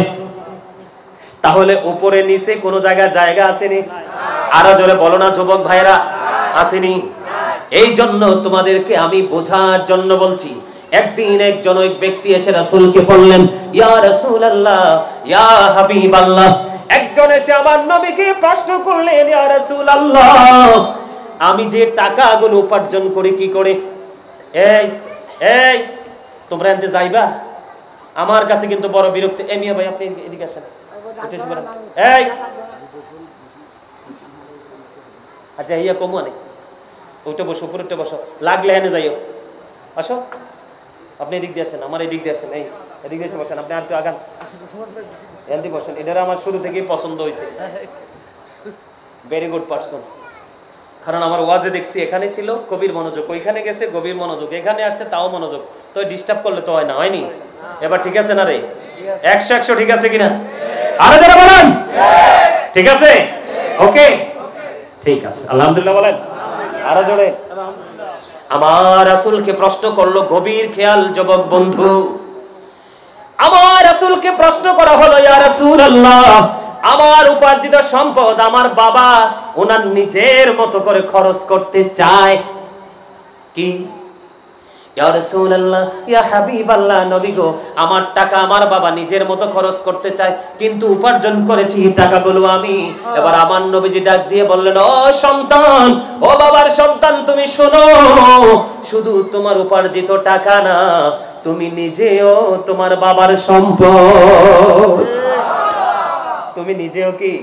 তাহলে উপরে নিচে কোন জায়গা আসেনি? আরো জোরে বলো না যুবক ভাইরা, আসেনি? এই জন্য তোমাদেরকে আমি বোঝার জন্য বলছি। একদিন একজন ওই ব্যক্তি এসে রাসূলকে বললেন, ইয়া রাসূলুল্লাহ, ইয়া হাবিবাল্লাহ। একজন এসে আমার নবীকে প্রশ্ন করলেন, ইয়া রাসূলুল্লাহ, আমি যে টাকাগুলো উপার্জন করি কি করে? এই এই তোমরা এনতে যাইবা? আমার কাছে কিন্তু বড় বিরক্তি। এই মিয়া ভাই, আপনি এদিকে আসেন। এই আচ্ছা, ইয়া কমু আনে, ওইটা বসো, উপরেরটা বসো, লাগলে এনে যাইও, আসো। আপনি এদিক দিয়ে আসেন, আমার এদিক দিয়ে আসেন। এই এদিকে এসে বসেন, আপনি আর একটু আগান, এদিকে বসেন। এটার আমার শুরু থেকেই পছন্দ হয়েছে, ভেরি গুড পারসন। কারণ আমার ওয়াজে দেখছি এখানে ছিল গভীর মনোযোগ, ওইখানে গেছে গভীর মনোযোগ, এখানে আসছে তাও মনোযোগ। তো ডিস্টার্ব করলে তো হয় না, হয়নি? এবার ঠিক আছে না রে? 100 ঠিক আছে কিনা? আরো যারা বলেন ঠিক আছে, ওকে ঠিক আছে, আলহামদুলিল্লাহ বলেন আরো জোরে। আমার রাসূলকে প্রশ্ন করলো, গভীর খেয়াল যুবক বন্ধু, আমার রাসূলকে প্রশ্ন করা হলো, ইয়া রাসূলুল্লাহ, আমার উপার্জিত সম্পদ আমার বাবা ওনার নিজের মতো করে খরচ করতে চায় কি? ইয়া রাসূলুল্লাহ, ইয়া হাবিবাল্লাহ, নবী গো, আমার টাকা আমার বাবা নিজের মতো খরচ করতে চায়, কিন্তু উপার্জন করেছি টাকাগুলো আমি। এবার আমার নবীজি ডাক দিয়ে বললেন, ও সন্তান, ও বাবার সন্তান, তুমি শোনো, শুধু তোমার উপার্জিত টাকা না, তুমি নিজেও তোমার বাবার সম্পদ। তুমি নিজেও কি?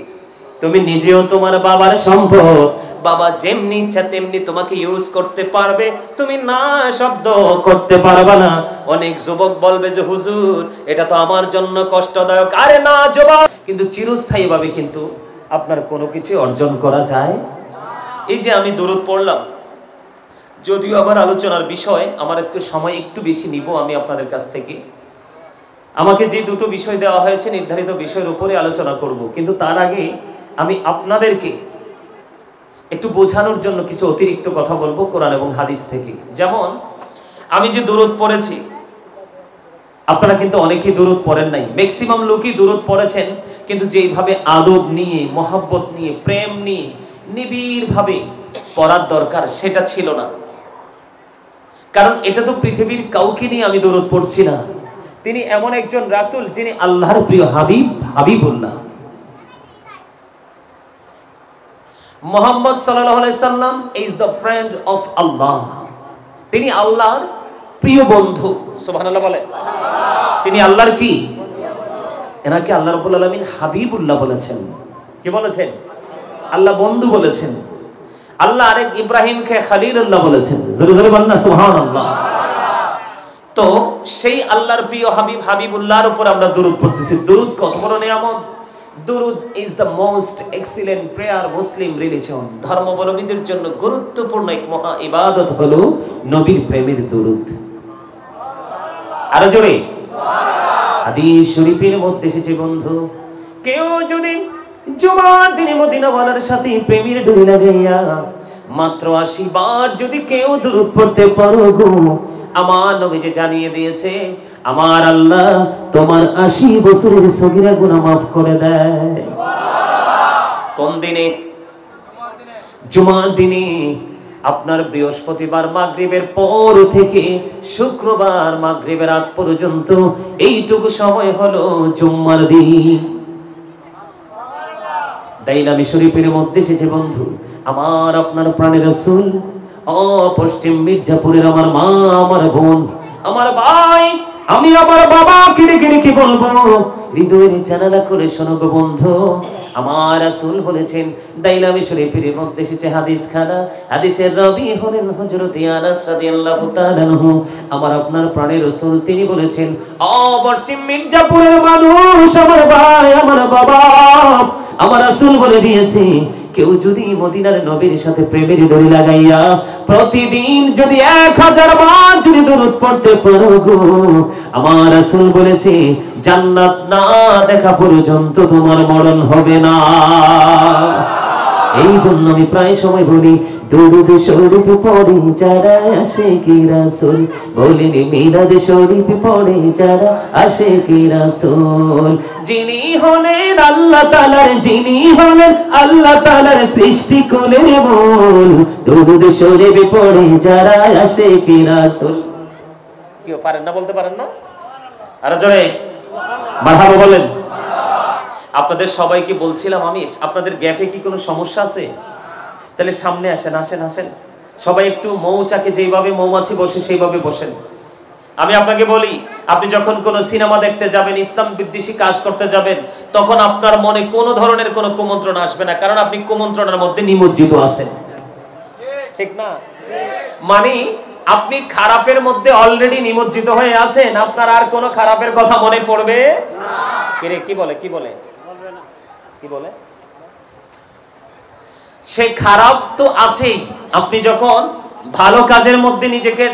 তুমি নিজেও তোমার বাবার সম্পদ। বাবা যেমনি ইচ্ছা তেমনি তোমাকে ইউজ করতে পারবে, তুমি না শব্দ করতে পারবে না। অনেক যুবক বলবে যে হুজুর এটা তো আমার জন্য কষ্টদায়ক। আরে না যুবক, কিন্তু চিরস্থায়ীভাবে কিন্তু আপনার কোনো কিছু অর্জন করা যায়। এই যে আমি দরুদ পড়লাম, যদিও আমার আলোচনার বিষয়, আমার আজকে সময় একটু বেশি নিব আমি আপনাদের কাছ থেকে। আমাকে যে দুটো বিষয় দেওয়া হয়েছে নির্ধারিত বিষয়ের উপরে আলোচনা করব, কিন্তু তার আগে আমি আপনাদেরকে একটু বোঝানোর জন্য কিছু অতিরিক্ত কথা বলবো কোরআন এবং হাদিস থেকে। যেমন আমি যে দরুদ পড়েছি, আপনারা কিন্তু অনেকেই দরুদ পড়েন নাই, ম্যাক্সিমাম লোকই দরুদ পড়েছেন, কিন্তু যেইভাবে আদব নিয়ে, মহব্বত নিয়ে, প্রেম নিয়ে নিবিড়ভাবে পড়ার দরকার সেটা ছিল না। কারণ এটা তো পৃথিবীর কাউকে নিয়ে আমি দরুদ পড়ছি না, তিনি এমন একজন রাসূল যিনি আল্লাহর প্রিয় হাবিব, হাবিবুল্লাহ মুহাম্মদ সাল্লাল্লাহু আলাইহি সাল্লাম ইজ দ্য ফ্রেন্ড অফ আল্লাহ। তিনি আল্লাহর প্রিয় বন্ধু। সুবহানাল্লাহ বলে। তিনি আল্লাহর কি? এনাকে আল্লাহ রাব্বুল আলামিন হাবিবুল্লাহ বলেছেন। কি বলেছেন? আল্লাহ বন্ধু বলেছেন। আল্লাহ আরেক ইব্রাহিমকে খলিলুল্লাহ বলেছেন। জোরে জোরে বলনা সুবহানাল্লাহ। তো সেই আল্লাহর প্রিয় হাবিব, হাবিবুল্লাহর উপর আমরা দরুদ পড়তেছি। দরুদ কত বড় নিয়ামত! দরুদ is the most excellent prayer Muslim religion. ধর্মাবলম্বীদের জন্য গুরুত্বপূর্ণ এক মহা ইবাদত হলো নবীর প্রেমের দরুদ। আরো জোরে হাদিস শরীফের মধ্যে এসেছে বন্ধু, কেউ যদি জুমার দিনে মদিনাওয়ালার সাথে প্রেমের ডুরি লাগাইয়া মাত্র 80 বার যদি কেউ দরুদ পড়তে পারো গো, আমার নবীজি জানিয়ে দিয়েছে আমার আল্লাহ তোমার 80 বছরের সগীরা গুনাহ মাফ করে দেয়। কোন দিনে? জুমার দিনে। আপনার বৃহস্পতিবার মাগরিবের পর থেকে শুক্রবার মাগরিবের আগ পর্যন্ত এইটুকু সময় হলো জুম্মার দিন। দাইলামি শরীফের মধ্যে এসেছে বন্ধু, আমার আপনার প্রাণের রাসূল, ও পশ্চিম মির্জাপুরের আমার মা, আমার বোন, আমার ভাই, আমি আমার বাবাকে ডেকে ডেকে বলবো, হৃদয়ের জানালা করে শোনো গো বন্ধু, আমার রাসূল বলেছেন, দাইলামি শরীফের মধ্যে এসেছে হাদিস খানা, হাদিসের রাবী হলেন হযরত আনাস রাদিয়াল্লাহু তাআলা আনহু। আমার আপনার প্রাণের রাসূল তিনি বলেছেন, ও পশ্চিম মির্জাপুরের মানুষ, আমার ভাই, আমার বাবা, আমার রাসূল বলে দিয়েছে, কেউ যদি মদিনার নবীর সাথে প্রেমের ডোরি লাগাইয়া প্রতিদিন যদি 1000 বার যদি দরুদ পড়তে পারো গো, আমার রাসূল বলেছে জান্নাত না দেখা পর্যন্ত তোমার মরণ হবে না। এই জন্য আমি প্রায় সময় বলি, দরুদ শরীফ পড়ে যারা আশিকি রাসূল, বলিনি মিলাদ শরীফ পড়ে যারা আশিকি রাসূল, যিনি হলেন আল্লাহ তাআলার, যিনি হলেন আল্লাহ তাআলার সৃষ্টি কোলের মূল, দরুদ শরীফ পড়ে যারা আশিকি রাসূল। কেউ পারেন না, বলতে পারেন না? আরে জোরে মারহাবা বলেন। আপনাদের সবাইকে বলছিলাম আমি, আপনাদের গ্যাপে কি কোনো সমস্যা আছে? তাহলে সামনে আসেন, আসেন আসেন সবাই, একটু মৌচাকে যেভাবে মৌমাছি বসে সেইভাবে বসেন। আমি আপনাকে বলি, আপনি যখন কোনো সিনেমা দেখতে যাবেন, ইসলাম বিদ্বেষী কাজ করতে যাবেন, তখন আপনার মনে কোনো ধরনের কোনো কুমন্ত্রণ আসবে না, কারণ আপনি কুমন্ত্রণের মধ্যে নিমজ্জিত আছেন, ঠিক না? মানে আপনি খারাপের মধ্যে অলরেডি নিমজ্জিত হয়ে আছেন, আপনার আর কোনো খারাপের কথা মনে পড়বে না। কি বলে কি বলে কি বলে সে খারাপ তো আছেই। আপনি যখন ভালো কাজের মধ্যে নিজেকে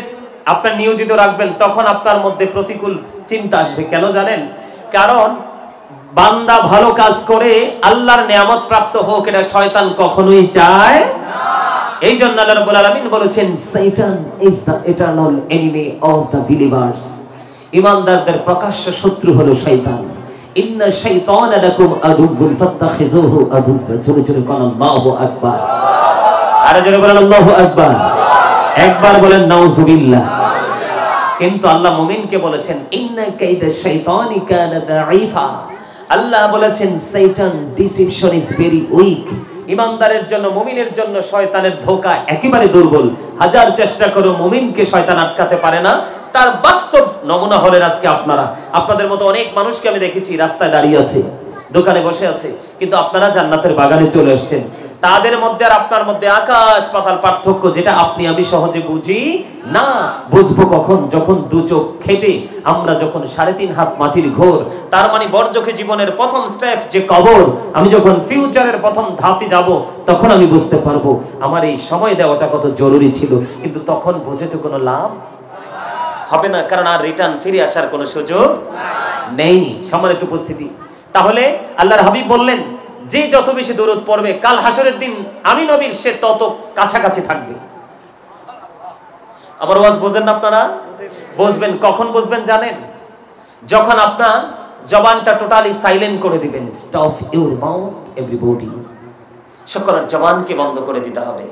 আপনার নিয়োজিত রাখবেন, তখন আপনার মধ্যে প্রতিকূল চিন্তা আসবে। কেন জানেন? কারণ বান্দা ভালো কাজ করে আল্লাহর নিয়ামত প্রাপ্ত হোক, এটা শয়তান কখনোই চায় না। এই জন্য আল্লাহ রাব্বুল আলামিন বলেছেন, শয়তান is the eternal enemy of the believers. ঈমানদারদের প্রকাশ্য শত্রু হলো শয়তান। ইন্না শাইতানা লাকুম আদুউন ফাত্তাখিযুহু আদুওয়া। জোরে জোরে বলেন আল্লাহু আকবার। আরে জোরে বলেন আল্লাহু আকবার। একবার বলেন নাউযুবিল্লাহ। কিন্তু আল্লাহ মুমিনকে বলেছেন, ইন্না কাইদা শাইতানি কানা দাঈফা। আল্লাহ বলেছেন শয়তান ডিসিপশন ইজ ভেরি উইক। ঈমানদারের জন্য, মুমিনের জন্য শয়তানের ধোঁকা একেবারে দুর্বল। হাজার চেষ্টা করো মুমিনকে শয়তান আটকাতে পারে না। তার বাস্তব নমুনা হলেন আজকে আপনারা। আপনাদের মতো অনেক মানুষকে আমি দেখেছি রাস্তায় দাঁড়িয়ে আছে, দোকানে বসে আছে, কিন্তু আপনারা জান্নাতের বাগানে চলে এসেছেন। তাদের মধ্যে আর আপনার মধ্যে আকাশ পাতাল পার্থক্য, যেটা আপনি আমি সহজে বুঝি না। বুঝবো কখন? যখন দু চোখ খেটে আমরা যখন 3.5 হাত মাটির ঘর, তার মানে বর্জকে জীবনের প্রথম স্টেপ যে কবর, আমি যখন ফিউচারের প্রথম ধাপে যাব, তখন আমি বুঝতে পারবো আমার এই সময় দেওয়াটা কত জরুরি ছিল। কিন্তু তখন বুঝে তো কোনো লাভ হবে না, কারণ আর রিটার্ন ফিরে আসার কোনো সুযোগ নেই। সম্মানিত উপস্থিতি, তাহলে আল্লাহর হাবিব বললেন, যে যত বেশি দরুদ পড়বে কাল হাসরের দিন আমি নবীর সে তত কাছাকাছি থাকবে। আবার ওয়াজ বোঝেন না আপনারা? বুঝবেন কখন বুঝবেন জানেন? যখন আপনার জবানটা টোটালি সাইলেন্ট করে দিবেন। Stop your mouth everybody. সকলের জবানকে বন্ধ করে দিতে হবে।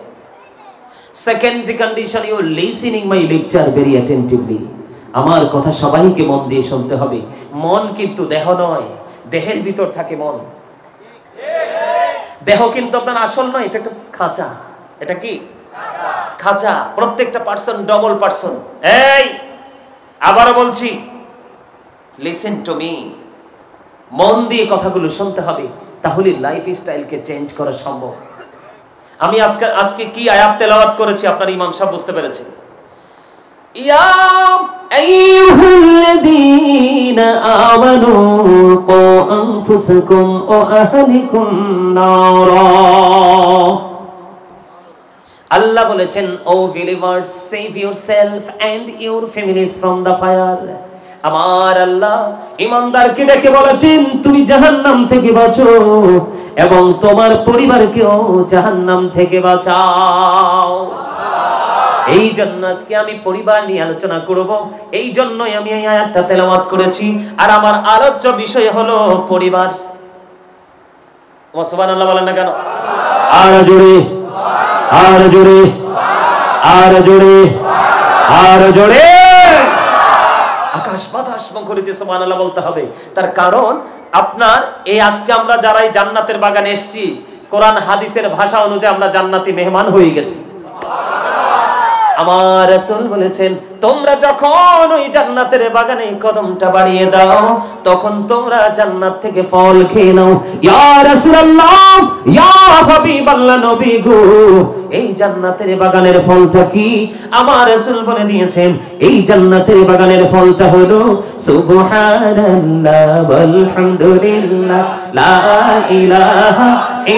সেকেন্ড যে condition, you listening my lecture very attentively. আমার কথা সবাইকে মন দিয়ে শুনতে হবে। মন কিন্তু দেহ নয়, দেহের ভিতর থাকে মন। দেহ কিন্তু আপনার আসল নয়, এটা একটা খাঁচা। এটা কি খাঁচা? প্রত্যেকটা পার্সন ডবল পার্সন। এই আবারও বলছি, লিসেন টু মি। মন দিয়ে কথাগুলো শুনতে হবে, তাহলে লাইফ স্টাইলকে চেঞ্জ করা সম্ভব। আমি আজকে কি আয়াত তেলাওয়াত করেছি আপনার ইমাম সাহেব বুঝতে পেরেছে? ইয়া আইয়ুহাল্লাযীনা আমানু কু আনফুসাকুম ওয়া আহলিকুম নারা। আল্লাহ বলেছেন, O believers, save yourself and your families from the fire. আমার আল্লাহ ঈমানদারকে ডেকে বলেছেন, তুমি জাহান্নাম থেকে বাঁচো এবং তোমার পরিবারকেও জাহান্নাম থেকে বাঁচাও। এই জন্য আজকে আমি পরিবার নিয়ে আলোচনা করব। এই জন্যই আমি এই আয়াতটা তেলাওয়াত করেছি। আর আমার আলোচ্য বিষয় হলো পরিবার। সুবহানাল্লাহ বলেন না কেন? আর জোরে, আর জোরে, আর জোরে, আর জোরে। আকাশ বাতাস মুখরিত সুবহানাল্লাহ বলতে হবে। তার কারণ আপনার এই আজকে আমরা যারা এই জান্নাতের বাগানে এসেছি, কোরআন হাদিসের ভাষা অনুযায়ী আমরা জান্নাতি মেহমান হয়ে গেছি। আমার রাসূল বলেছেন, তোমরা যখন ওই জান্নাতের বাগানে কদমটা বাড়িয়ে দাও, তখন তোমরা জান্নাত থেকে ফল খেয়ে নাও। ইয়া রাসূলুল্লাহ, ইয়া হাবিবাল্লাহ, নবী গো, এই জান্নাতের বাগানের ফলটা কি? আমার রাসূল বলে দিয়েছেন, এই জান্নাতের বাগানের ফলটা হলো সুবহানাল্লাহ ওয়াল হামদুলিল্লাহ লা ইলাহা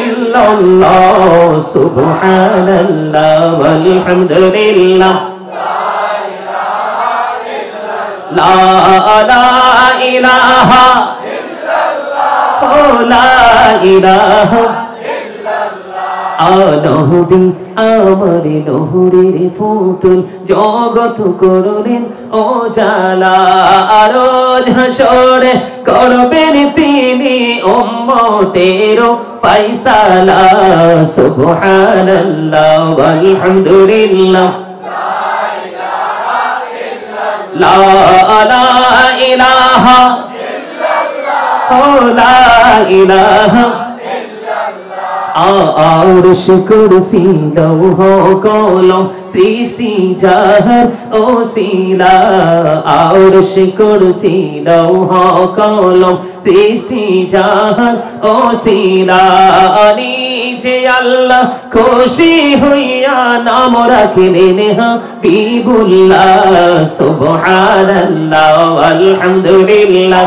ইল্লাল্লাহ, সুবহানাল্লাহ ওয়াল হামদুলিল্লাহ লা ইলাহা ইল্লাল্লাহ, লা ইলাহা আনহবি আমার নহরের ফুতুল, জগৎ করলেন ও জালা। রোজ হাসরে করবেন তিনি উম্মতের ফায়সালা। সুবহানাল্লাহ ওয়াল হামদুলিল্লাহ লা ইলাহা ইল্লাল্লাহ, লা ইলাহা আরশ কুরসি লৌহ কলম সৃষ্টি যাহার ওসিলা আরশ কুরসি লৌহ কলম সৃষ্টি যাহার ওসিলা নিজে আল্লাহ খুশি হইয়া নাম রাখিলেন হাবিবুল্লাহ সুবহানাল্লাহ আলহামদুলিল্লাহ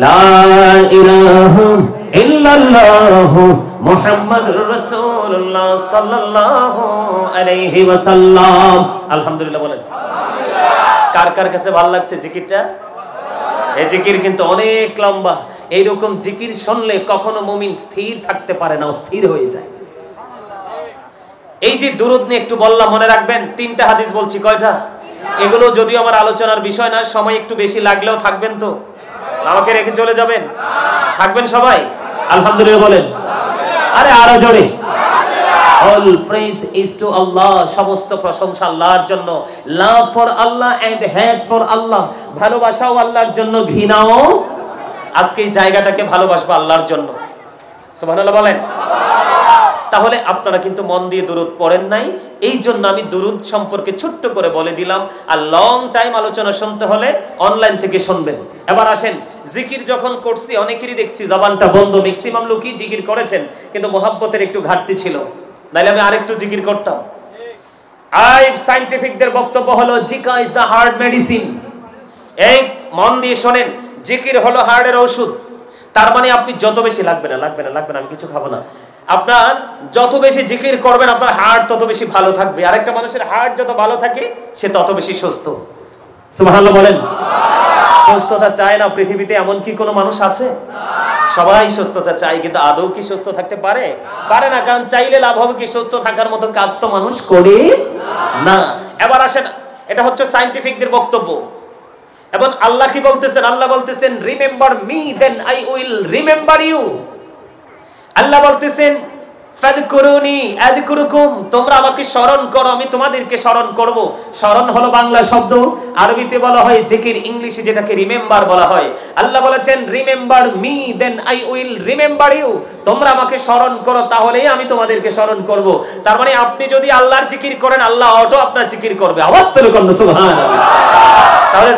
লা ইলাহা ইল্লাল্লাহ মুহাম্মাদুর রাসূলুল্লাহ সাল্লাল্লাহু আলাইহি ওয়াসাল্লাম। আলহামদুলিল্লাহ বলেন। কার কার কাছে ভালো লাগছে জিকিরটা? এই জিকির কিন্তু অনেক লম্বা। এইরকম জিকির শুনলে কখনো মুমিন স্থির থাকতে পারে না, অস্থির হয়ে যায়। এই যে দুরূদ নিয়ে একটু বললাম, মনে রাখবেন। 3টা হাদিস বলছি, কয়টা? এগুলো যদিও আমার আলোচনার বিষয় না, সময় একটু বেশি লাগলেও থাকবেন তো? আমাকে রেখে চলে যাবেন? থাকবেন সবাই? আলহামদুলিল্লাহ বলেন। আরে আরো জোরে। All praise is to Allah, সমস্ত প্রশংসা আল্লাহর জন্য। Love for Allah and hate for Allah, ভালোবাসাও আল্লাহর জন্য, ঘৃণাও। আজকে এই জায়গাটাকে ভালোবাসবো আল্লাহর জন্য। সুবহানাল্লাহ বলেন। তাহলে আপনারা কিন্তু মন দিয়ে দুরূদ পড়েন নাই, এই জন্য আমি দুরূদ সম্পর্কে ছোট্ট করে বলে দিলাম। আর লং টাইম আলোচনা শুনতে হলে অনলাইন থেকে শুনবেন। এবার আসেন, জিকির যখন করছি অনেকেরই দেখছি জবানটা বন্ধ। ম্যাক্সিমাম লোকই জিকির করেছেন, কিন্তু মোহাব্বতের একটু ঘাটতি ছিল, নাইলে আমি আরেকটু জিকির করতাম। সায়েন্টিফিকদের বক্তব্য হলো জিকির ইজ দ্য হার্ট মেডিসিন। এই মন দিয়ে শোনেন, জিকির হলো হার্টের ওষুধ। তার মানে আপনি যত বেশি লাগবে না আমি কিছু খাবো না, আপনার যত বেশি জিকির করবেন আপনার হার্ট তত বেশি ভালো থাকবে। আরেকটা মানুষের হার্ট যত ভালো থাকে সে তত বেশি সুস্থ। সুবহানাল্লাহ বলেন। সুস্থতা চায় না পৃথিবীতে এমন কি কোনো মানুষ আছে? সবাই সুস্থতা চায়, কিন্তু আদৌ কি সুস্থ থাকতে পারে? পারে না, কারণ চাইলে লাভ হবে কি? সুস্থ থাকার মতো কাজ তো মানুষ করে না। এবার আসেন, এটা হচ্ছে সায়েন্টিফিকদের বক্তব্য। এবং আল্লাহ কি বলতেছেন? আল্লাহ বলতেছেন remember me then I will remember you. আল্লাহ বলতেছেন ফাযকুরুনি আযকুরুকুম, তোমরা আমাকে স্মরণ করো আমি তোমাদেরকে স্মরণ করব। স্মরণ হলো বাংলা শব্দ, আরবিতে বলা হয় জিকির, ইংলিশে যেটাকে রিমেম্বার বলা হয়। আল্লাহ বলেছেন remember me then I will remember you, তোমরা আমাকে স্মরণ করো তাহলেই আমি তোমাদেরকে স্মরণ করব। তার মানে আপনি যদি আল্লাহর জিকির করেন আল্লাহ অটো আপনার জিকির করবে। আওয়াজ তুলে বলুন সুবহানাল্লাহ। তাহলে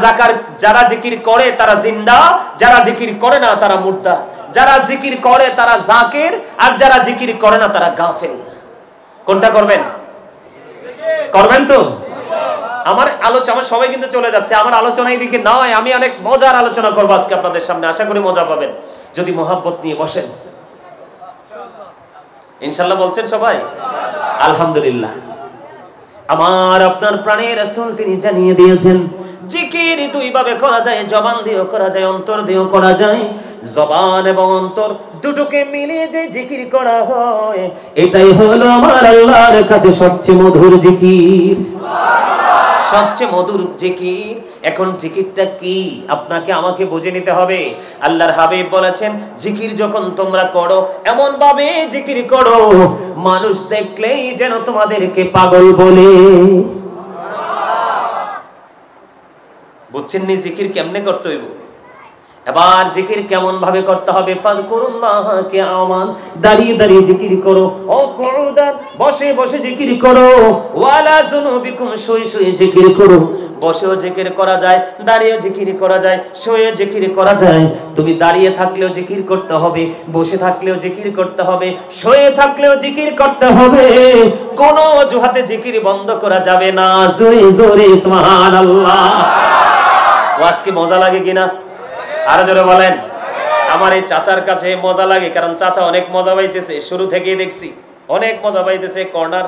যারা জিকির করে তারা জিন্দা, যারা জিকির করে না তারা মুর্দা। যারা জিকির করে তারা জাকির, আর যারা জিকির করে না তারা গাফিল। কোনটা করবেন? করবেন তো? আমার আলোচনা সবাই কিন্তু চলে যাচ্ছে, আমার আলোচনা এইদিকে নয়। আমি অনেক মজার আলোচনা করবো আজকে আপনাদের সামনে, আশা করি মজা পাবেন যদি মোহাব্বত নিয়ে বসেন। ইনশাআল্লাহ বলছেন সবাই? আলহামদুলিল্লাহ। আমার আপনার প্রাণের রাসূল তিনি জানিয়ে দিয়েছেন জিকির দুই ভাবে করা যায়, জবান দিয়েও করা যায়, অন্তর দিয়েও করা যায়। জবান এবং অন্তর দুটোকে মিলিয়ে যে জিকির করা হয় এটাই হলো আমার আল্লাহর কাছে সবচেয়ে মধুর জিকির। সবচেয়ে মধুর জিকির। এখন জিকিরটা কি আপনাকে আমাকে বুঝে নিতে হবে। আল্লাহর হাবিব বলেছেন জিকির যখন তোমরা করো এমন ভাবে জিকির করো মানুষ দেখলেই যেন তোমাদেরকে পাগল বলে। বুঝছেন নি জিকির কেমনে করতে হইব? এবার জিকির কেমন ভাবে করতে হবে? ফাযকুরুল্লাহ কিয়ামান, দাঁড়িয়ে দাঁড়িয়ে জিকির করো। ও কুউদান, বসে বসে জিকির করো। ওয়ালা যুনুবিকুম, শুয়ে শুয়ে জিকির করো। বসেও জিকির করা যায়, দাঁড়িয়ে জিকির করা যায়, শুয়ে জিকির করা যায়। তুমি দাঁড়িয়ে থাকলেও জিকির করতে হবে, বসে থাকলেও জিকির করতে হবে, শুয়ে থাকলেও জিকির করতে হবে। কোনো অজুহাতে জিকির বন্ধ করা যাবে না। জোরে জোরে সুবহানাল্লাহ। ওয়াজ কি মজা লাগে কিনা? আরো জোরে বলেন। আমার এই চাচার কাছে মজা লাগে, কারণ চাচা অনেক মজা পাইতেছে, শুরু থেকেই দেখছি অনেক মজা পাইতেছে। কর্নার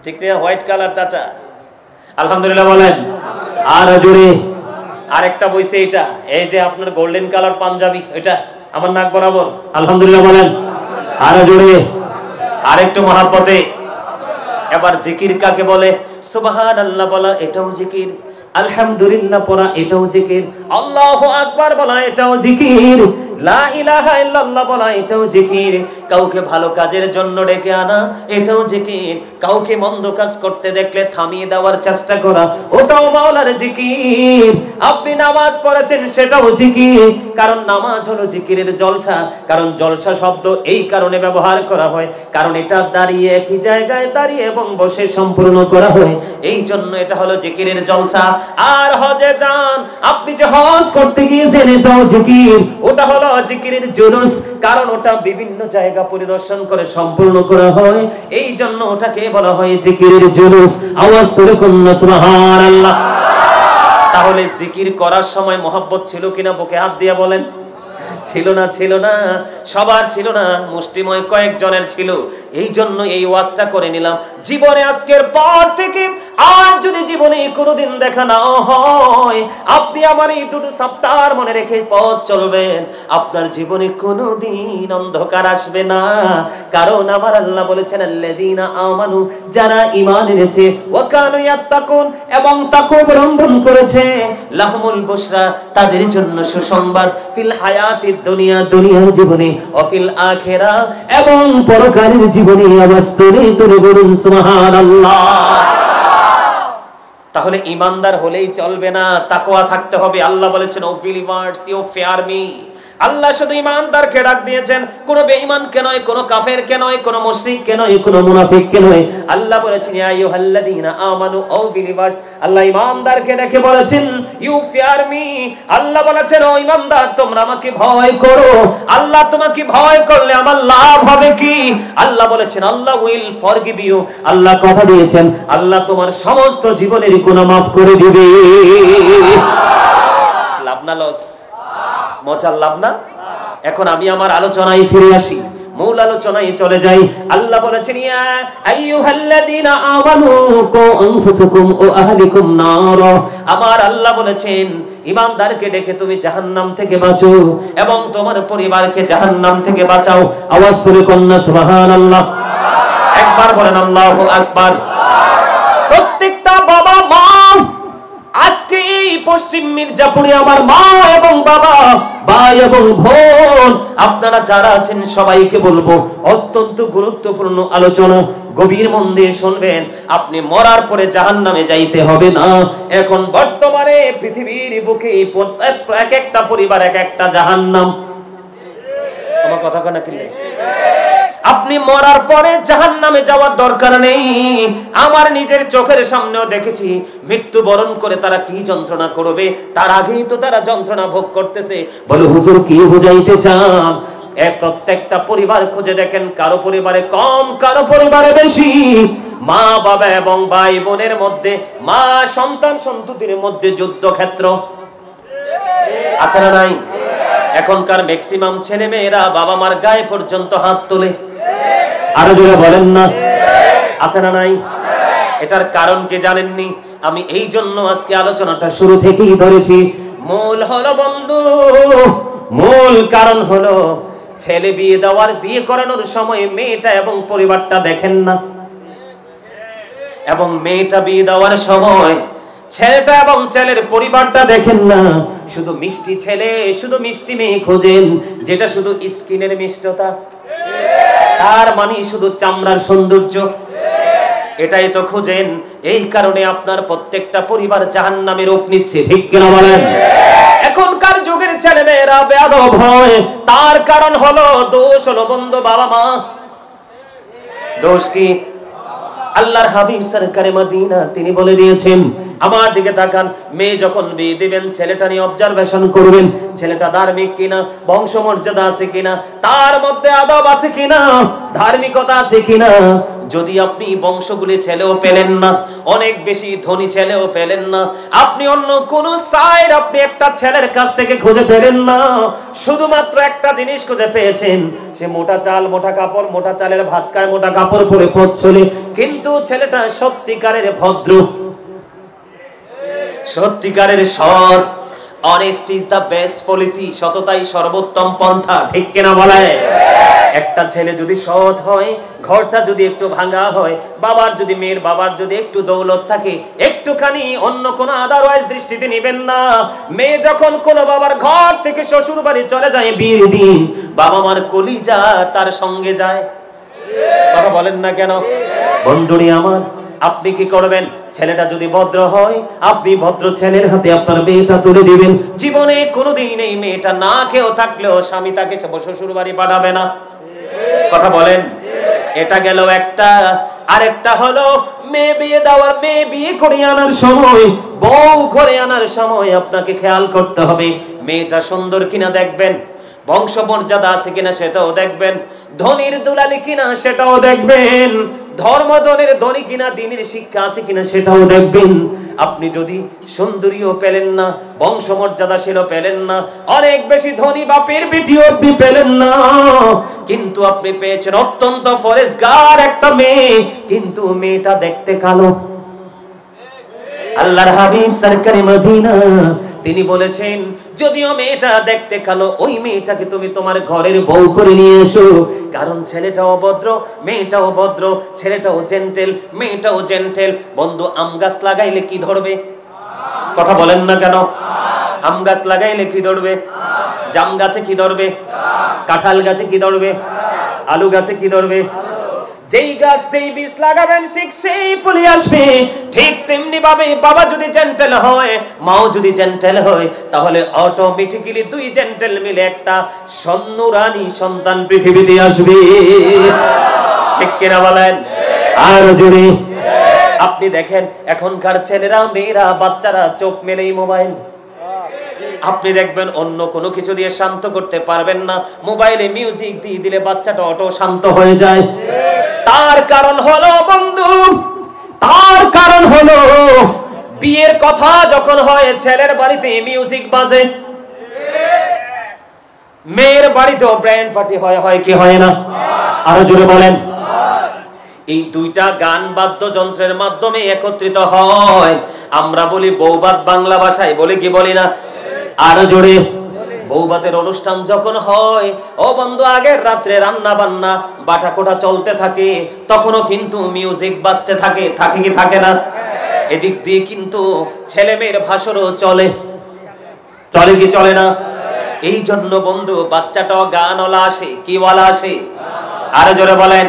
ঠিক না? হোয়াইট কালার চাচা। আলহামদুলিল্লাহ বলেন। আরো জোরে। আরেকটা বইছে এটা, এই যে আপনার গোল্ডেন কালার পাঞ্জাবি, এটা আমার নাক বরাবর। আলহামদুলিল্লাহ বলেন। আরো জোরে। আরেকটু মহাব্বতে। এবার জিকির কাকে বলে? সুবহানাল্লাহ বলা এটাও জিকির, আলহামদুলিল্লাহ পড়া এটাও জিকির, আল্লাহু আকবার বলা এটাও জিকির, লা ইলাহা ইল্লাল্লাহ বলা এটাও জিকির, কাউকে ভালো কাজের জন্য ডেকে আনা এটাও জিকির, কাউকে মন্দ কাজ করতে দেখলে থামিয়ে দেওয়ার চেষ্টা করা ওটাও মাওলার জিকির। আপনি নামাজ পড়েছেন সেটাও জিকির, কারণ নামাজ হলো জিকিরের জলসা। কারণ জলসা শব্দ এই কারণে ব্যবহার করা হয় কারণ এটা দাঁড়িয়ে একই জায়গায় দাঁড়িয়ে এবং বসে সম্পূর্ণ করা হয়, এই জন্য এটা হলো জিকিরের জলসা। আর হজে যান, আপনি যে হজ করতে গিয়েছেন এটাও জিকির, ওটা হলো জিকিরের জুলুস, কারণ ওটা বিভিন্ন জায়গা পরিদর্শন করে সম্পূর্ণ করা হয়, এই জন্য ওটাকে বলা হয় জিকিরের জুলুস। আওয়াজ করে কন্যা সুবহানাল্লাহ। তাহলে জিকির করার সময় মহব্বত ছিল কিনা বুকে হাত দিয়ে বলেন? ছিল না, ছিল না, সবার ছিল না, মুষ্টিময় কয়েকজনের ছিল। এই জন্য এই ওয়াজটা করে নিলাম। জীবনে আজকের পর থেকে আর যদি জীবনে কোনোদিন দেখা না হয়, আপনি আমার এই দুটো সপ্তাহ মনে রেখে পথ চলবেন, আপনার জীবনে কোনোদিন অন্ধকার আসবে না। কারণ আমার আল্লাহ বলেছেন আল্লাযীনা আমানু, যারা ঈমান এনেছে, ওয়া কানু ইয়াত্তাকুন, এবং তাকওয়া অবলম্বন করেছে, লাহুমুল বুশরা, তাদের জন্য সুসংবাদ, ফিল হায়াতিদ দুনিয়া, দুনিয়ার জীবনে, অফিল আখিরা, এবং পরকালের জীবনে। আওয়াজ তুলে বলুন সুবহানাল্লাহ। তাহলে ইমানদার হলেই চলবে না, তাকওয়া থাকতে হবে। আল্লাহ বলেছেন O believers you fear me. আল্লাহ শুধু ইমানদারকে ডাক দিয়েছেন, কোন বেঈমানকে নয়, কোন কাফেরকে নয়, কোন মুশরিককে নয়, কোন মুনাফিককে নয়। আল্লাহ বলেছেন ইয়া আইয়ুহাল্লাযীনা আমানু ও বিলিভার্স। আল্লাহ ইমানদারকে ডেকে বলেছেন ইউ ফিয়ার মি। আল্লাহ বলেছেন ও ইমানদার তোমরা আমাকে ভয় করো। আল্লাহ তোমাকে ভয় করলে আমার লাভ হবে কি? আল্লাহ বলেছেন আল্লাহ উইল ফরগিভ ইউ। আল্লাহ কথা দিয়েছেন আল্লাহ তোমার সমস্ত জীবনের গুনাহ মাফ করে দিবে। লাভ না লস? মজার লাভ না? এখন আমি আমার আলোচনায় ফিরে আসি, মূল আলোচনায় চলে যাই। আল্লাহ বলেছেন ইয়া আইয়ুহাল্লাযীনা আমানু কু আনফুসাকুম ওয়া আহলিকুম নার। আমার আল্লাহ বলেছেন ঈমানদারকে ডেকে তুমি জাহান্নাম থেকে বাঁচো এবং তোমার পরিবারকে জাহান্নাম থেকে বাঁচাও। আওয়াজ করে কন্যা সুবহানাল্লাহ। একবার বলেন আল্লাহু আকবার। প্রত্যেকটা বাবা মা, আজকে এই পশ্চিম মির্জাপুরে আমার মা এবং বাবা, ভাই এবং বোন, আপনারা যারা আছেন সবাইকে বলবো অত্যন্ত গুরুত্বপূর্ণ আলোচনা, গভীর মন দিয়ে শুনবেন। আপনি মরার পরে জাহান্নামে যাইতে হবে না। এখন বর্তমানে পৃথিবীর বুকে এক একটা পরিবার এক একটা জাহান্নাম। আমার কথা কেন কিনলে? আপনি মরার পরে জাহান্নামে যাওয়ার দরকার নেই। আমার নিজের চোখের সামনেও দেখেছি মৃত্যুবরণ করে তারা কি যন্ত্রণা করবে, তার আগেই তো তারা যন্ত্রণা ভোগ করতেছে। বলে হুজুর কি বুঝাইতে চান? প্রত্যেকটা পরিবার খুঁজে দেখেন, কারো পরিবারে কম, কারো পরিবারে বেশি। মা বাবা এবং ভাই বোনের মধ্যে, মা সন্তান সন্ততির মধ্যে যুদ্ধক্ষেত্র আছে না নাই? এখনকার ম্যাক্সিমাম ছেলে মেয়েরা বাবা মার গায়ে পর্যন্ত হাত তোলে। আরো জোরে বলেন না, আছে না নাই? এটার কারণ কি জানেননি? আমি এই জন্য আজকে আলোচনাটা শুরু থেকেই ধরেছি। মূল হলো বন্ধু, মূল কারণ হলো ছেলে বিয়ে করানোর সময় মেয়েটা এবং পরিবারটা দেখেন না, এবং মেয়েটা বিয়ে দেওয়ার সময় ছেলেটা এবং ছেলের পরিবারটা দেখেন না। শুধু মিষ্টি ছেলে, শুধু মিষ্টি মেয়ে খোঁজেন, যেটা শুধু স্কিনের মিষ্টতা, তার মানে শুধু চামড়ার সৌন্দর্য, এটাই তো খোঁজেন। এই কারণে আপনার প্রত্যেকটা পরিবার জাহান্নামের রূপ নিচ্ছে, ঠিক কিনা বলেন? এখনকার যুগের ছেলে মেয়েরা বেয়াদব হয়, তার কারণ হলো, দোষ হলো বন্ধু বাবা মা। দোষ কি? আল্লাহর হাবিব সরকারে মদিনা তিনি বলে দিয়েছেন, আমার দিকে তাকান, মেয়ে যখন বিয়ে দিবেন ছেলেটা নিয়ে অবজারভেশন করবেন, ছেলেটা ধার্মিক কিনা, বংশমর্যাদা আছে কিনা, তার মধ্যে আদব আছে কিনা, ধার্মিকতা আছে কিনা। যদি আপনি বংশগুলি ছেলেও পেলেন না, অনেক বেশি ধনী ছেলেও পেলেন না, আপনি অন্য কোন সাইড আপনি একটা ছেলের কাছ থেকে খুঁজে পেলেন না, শুধুমাত্র একটা জিনিস খুঁজে পেয়েছেন, সে মোটা চাল মোটা কাপড়, মোটা চালের ভাত খায়, মোটা কাপড় পরে পথ চলে, কিন্তু ছেলেটা সত্যিকারের ভদ্র, সত্যিকারের সৎ। Honesty is the best policy, সততাই সর্বোত্তম পন্থা, ঠিক কিনা বলে? একটা ছেলে যদি সৎ হয়, ঘরটা যদি একটু ভাঙা হয়, বাবার যদি মেয়ের বাবার যদি একটু দৌলত থাকে, একটুখানি অন্য কোনো আদারওয়াইজ দৃষ্টিতে নেবেন না। মেয়ে যখন কোনো বাবার ঘর থেকে শ্বশুর বাড়ি চলে যায় বিয়ের দিন, বাবা মার কলিজা তার সঙ্গে যায়। কথা বলেন না কেন? বন্ধুরি আমার, আপনি কি করবেন? ছেলেটা যদি ভদ্র হয়, আপনি ভদ্র ছেলের হাতে আপনার মেয়েটা তুলে দিবেন। জীবনে কোনোদিন এই মেয়েটা না খেয়েও থাকলেও স্বামী তাকে শ্বশুর বাড়ি পাঠাবে না। কথা বলেন। এটা গেল একটা। আরেকটা হলো মেয়ে বিয়ে দেওয়ার, মেয়ে বিয়ে করে আনার সময়, বউ ঘরে আনার সময় আপনাকে খেয়াল করতে হবে মেয়েটা সুন্দর কিনা দেখবেন, বংশ মর্যাদা আছে কিনা সেটাও দেখবেন, ধনির দুলালি কিনা সেটাও দেখবেন, ধর্মধনের ধনী কিনা, দিনের শিক্ষা আছে কিনা সেটাও দেখবেন। আপনি যদি সুন্দরীও পেলেন না, বংশ মর্যাদাশীল পেলেন না, অনেক বেশি ধনী বাপের বেটিও আপনি পেলেন না, কিন্তু আপনি পেয়েছেন অত্যন্ত ফরেজগার একটা মেয়ে, কিন্তু মেয়েটা দেখতে কালো। আল্লাহর হাবিব সরকারে মদিনা তিনি বলেছেন, যদিও মেয়েটা দেখতে কালো, ওই মেয়েটাকে তুমি তোমার ঘরের বউ করে নিয়ে এসো। কারণ ছেলেটাও ভদ্র, মেয়েটাও ভদ্র, ছেলেটাও জেন্টেল, মেয়েটাও জেন্টেল। বন্ধু, আম গাছ লাগাইলে কি ধরবে? কথা বলেন না কেন? আম গাছ লাগাইলে কি ধরবে? জাম গাছে কি ধরবে? কাঁঠাল গাছে কি ধরবে? আলু গাছে কি ধরবে? যেই গাছ যেই বীজ লাগাবেন ঠিক সেই ফুলে আসবে। ঠিক তেমনি ভাবে বাবা যদি জেন্টেল হয়, মাও যদি জেন্টেল হয়, তাহলে অটোমেটিক্যালি দুই জেন্টেল মিলে একটা সন্নুরানী সন্তান পৃথিবীতে আসবে। ঠিক কিনা বলেন? আর জোরে। আপনি দেখেন এখনকার ছেলেরা, মেয়েরা, বাচ্চারা চোখ মেলেই মোবাইল। আপনি দেখবেন অন্য কোনো কিছু দিয়ে শান্ত করতে পারবেন না, মোবাইলে মিউজিক দিয়ে দিলে বাচ্চাটা অটো শান্ত হয়ে যায়। তার কারণ হলো বন্ধু, তার কারণ হলো বিয়ের কথা যখন হয় ছেলের বাড়িতে মিউজিক বাজে, মেয়ের বাড়িতেও ব্যান্ড পার্টি হয় কি হয় না? আরো জোরে বলেন। এই দুইটা গান বাদ্যযন্ত্রের মাধ্যমে একত্রিত হয়। আমরা বলি বৌবাত, বাংলা ভাষায় বলি কি বলি না? আরো জোরে। বৌবাতের অনুষ্ঠান যখন হয়, ও বন্ধু, আগের রাত্রে রান্না বান্না বাটা কোটা চলতে থাকে, তখনও কিন্তু মিউজিক বাজতে থাকে। থাকে কি থাকে না? এদিক দিয়ে কিন্তু ছেলে মেয়ের ভাষণও চলে। চলে কি চলে না? এই জন্য বন্ধু বাচ্চাটাও গানওয়ালা আসে। কি ওয়ালা আসে? আরো জোরে বলেন।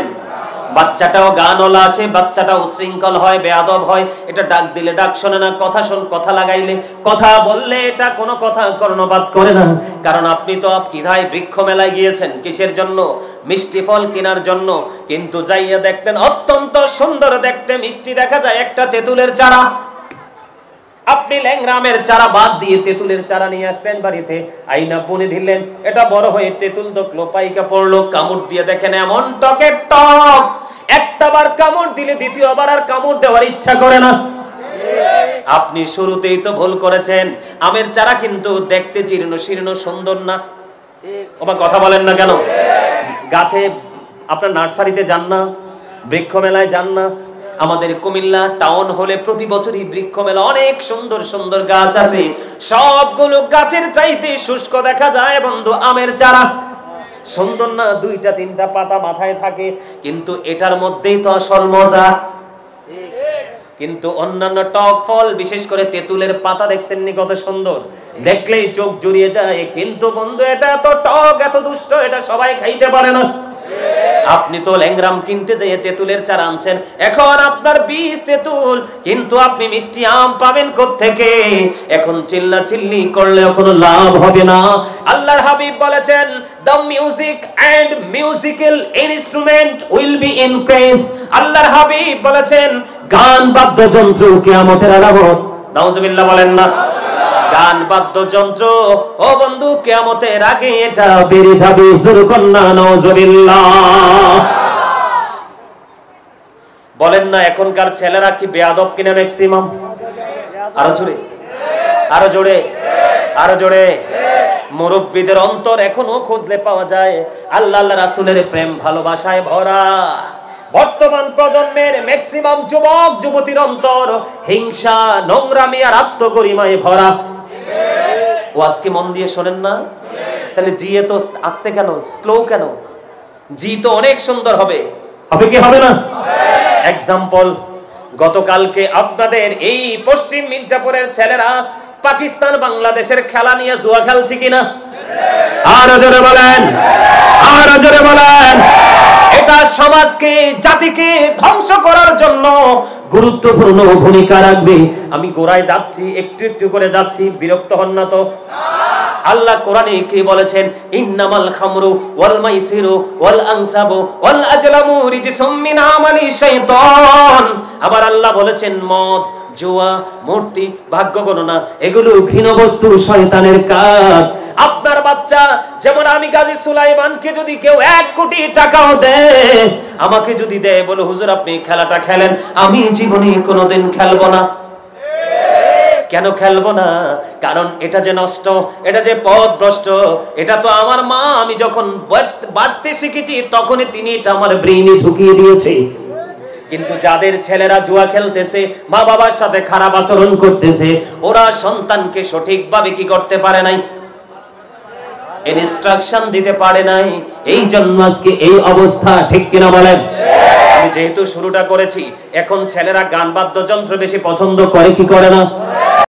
বাচ্চাটাও গানওয়ালা আসে, বাচ্চাটাও উশৃঙ্খল হয়, বেয়াদব হয়। এটা ডাক দিলে ডাক শোনে না, কথা কথা লাগাইলে, কথা বললে এটা কোনো কথা কর্ণপাত করে না। কারণ আপনি তো কিধায় বৃক্ষ মেলায় গিয়েছেন কিসের জন্য? মিষ্টি ফল কেনার জন্য। কিন্তু যাইয়া দেখতেন অত্যন্ত সুন্দর দেখতে মিষ্টি দেখা যায় একটা তেঁতুলের চারা। আপনি ল্যাংরামের চারা বাদ দিয়ে তেঁতুলের চারা নিয়ে আসলেন বাড়িতে, আইনা বুনে দিলেন, এটা বড় হয়ে তেঁতুল দেখলো, পাইকা পড়লো, কামড় দিয়ে দেখেন এমন টকের টক, একটাবার কামড় দিলে দ্বিতীয়বার আর কামড় দেওয়ার ইচ্ছা করে না। আপনি শুরুতেই তো ভুল করেছেন। আমের চারা কিন্তু দেখতে জীর্ণ শীর্ণ সুন্দর না। ওবা কথা বলেন না কেন? গাছে আপনার নার্সারিতে যান না, বৃক্ষ মেলায় যান না? আমাদের কুমিল্লা টাউন হলে প্রতি বছরই বৃক্ষ মেলা, অনেক সুন্দর সুন্দর গাছ আছে। সবগুলো গাছের চাইতে শুষ্ক দেখা যায় বন্ধু আমের চারা। সুন্দর না? দুইটা তিনটা পাতা মাথায় থাকে, কিন্তু এটার মধ্যেই তো আসল মজা। কিন্তু অন্যান্য টক ফল, বিশেষ করে তেঁতুলের পাতা দেখছেন নি কত সুন্দর, দেখলেই চোখ জুড়িয়ে যায়। কিন্তু বন্ধু এটা এত টক, এত দুষ্ট, এটা সবাই খাইতে পারে না। আপনি তো ল্যাংরাম কিনতে যেয়ে তেঁতুলের চারা আনছেন, এখন আপনার বীজ তেঁতুল, কিন্তু আপনি মিষ্টি আম পাবেন কোত্থেকে? এখন চিল্লা চিল্লি করলেও কোনো লাভ হবে না। আল্লাহর হাবিব বলেছেন, the music and musical instrument will be increased. আল্লাহর হাবিব বলেছেন গান বাদ্যযন্ত্র কিয়ামতের আলামত। নাউজুবিল্লাহ বলেন না? গান বাদ্যযন্ত্র ও বন্ধু কিয়ামতের আগে এটা বেড়ে যাবে। জোরকন্না নাউজুবিল্লাহ বলেন না? এখনকার ছেলেরা কি বেয়াদব কিনা ম্যাক্সিমাম? আরো জোরে, আরো জোরে, আরো জোরে। মুরব্বীদের অন্তর এখনো খুঁজলে পাওয়া যায় আল্লাহ আল্লাহ রাসূলের প্রেম ভালোবাসায় ভরা। বর্তমান প্রজন্মের ম্যাক্সিমাম যুবক যুবতীর অন্তর হিংসা, নোংরামি আর আত্মগরিমায় ভরা। ওয়াজ কি মন দিয়ে শোনেন না? তাহলে জিয়ে তো আস্তে কেন, স্লো কেন? জি তো অনেক সুন্দর হবে, হবে কি হবে না? এক্সাম্পল, গতকালকে আপনাদের এই পশ্চিম মির্জাপুরের ছেলেরা পাকিস্তান বাংলাদেশের খেলা নিয়ে জুয়া খেলছে কিনা? আরো জোরে বলেন, আরো জোরে বলেন। এটা সমাজকে, জাতিকে ধ্বংস করার জন্য গুরুত্বপূর্ণ ভূমিকা রাখবে। আমি গোড়ায় যাচ্ছি, একটু একটু করে যাচ্ছি, বিরক্ত হন না তো? আল্লাহ কোরআনে কি বলেছেন? ইন্নামাল খামরু ওয়াল মাইসিরু ওয়াল আনসাবু ওয়াল আজলামু রিজসুম মিন আমালি শাইতান। আবার আল্লাহ বলেছেন মদ, জুয়া, মূর্তি, ভাগ্য গণনা এগুলো ঘৃণ্য বস্তু, শয়তানের কাজ। আপনার বাচ্চা যেমন, আমি গাজী সুলাইমানকে যদি কেউ 1 কোটি টাকাও দেয়, আমাকে যদি দেয়, বলে হুজুর আপনি খেলাটা খেলেন, আমি জীবনে কোনোদিন খেলবো না। কেন খেলবো না? কারণ এটা যে নষ্ট, এটা যে পথভ্রষ্ট, এটা তো আমার মা আমি যখন বাড়তে শিখেছি তখনই তিনি এটা আমার ব্রেইনে ঢুকিয়ে দিয়েছে। কিন্তু যাদের ছেলেরা জুয়া খেলতেছে, মা বাবার সাথে খারাপ আচরণ করতেছে, ওরা সন্তানকে সঠিকভাবে কি করতে পারে নাই? ইনস্ট্রাকশন দিতে পারে নাই। এই জন্য আজকে এই অবস্থা, ঠিক কিনা বলেন? আমি যেহেতু শুরুটা করেছি, এখন ছেলেরা গান বাদ্যযন্ত্র বেশি পছন্দ করে কি করে না?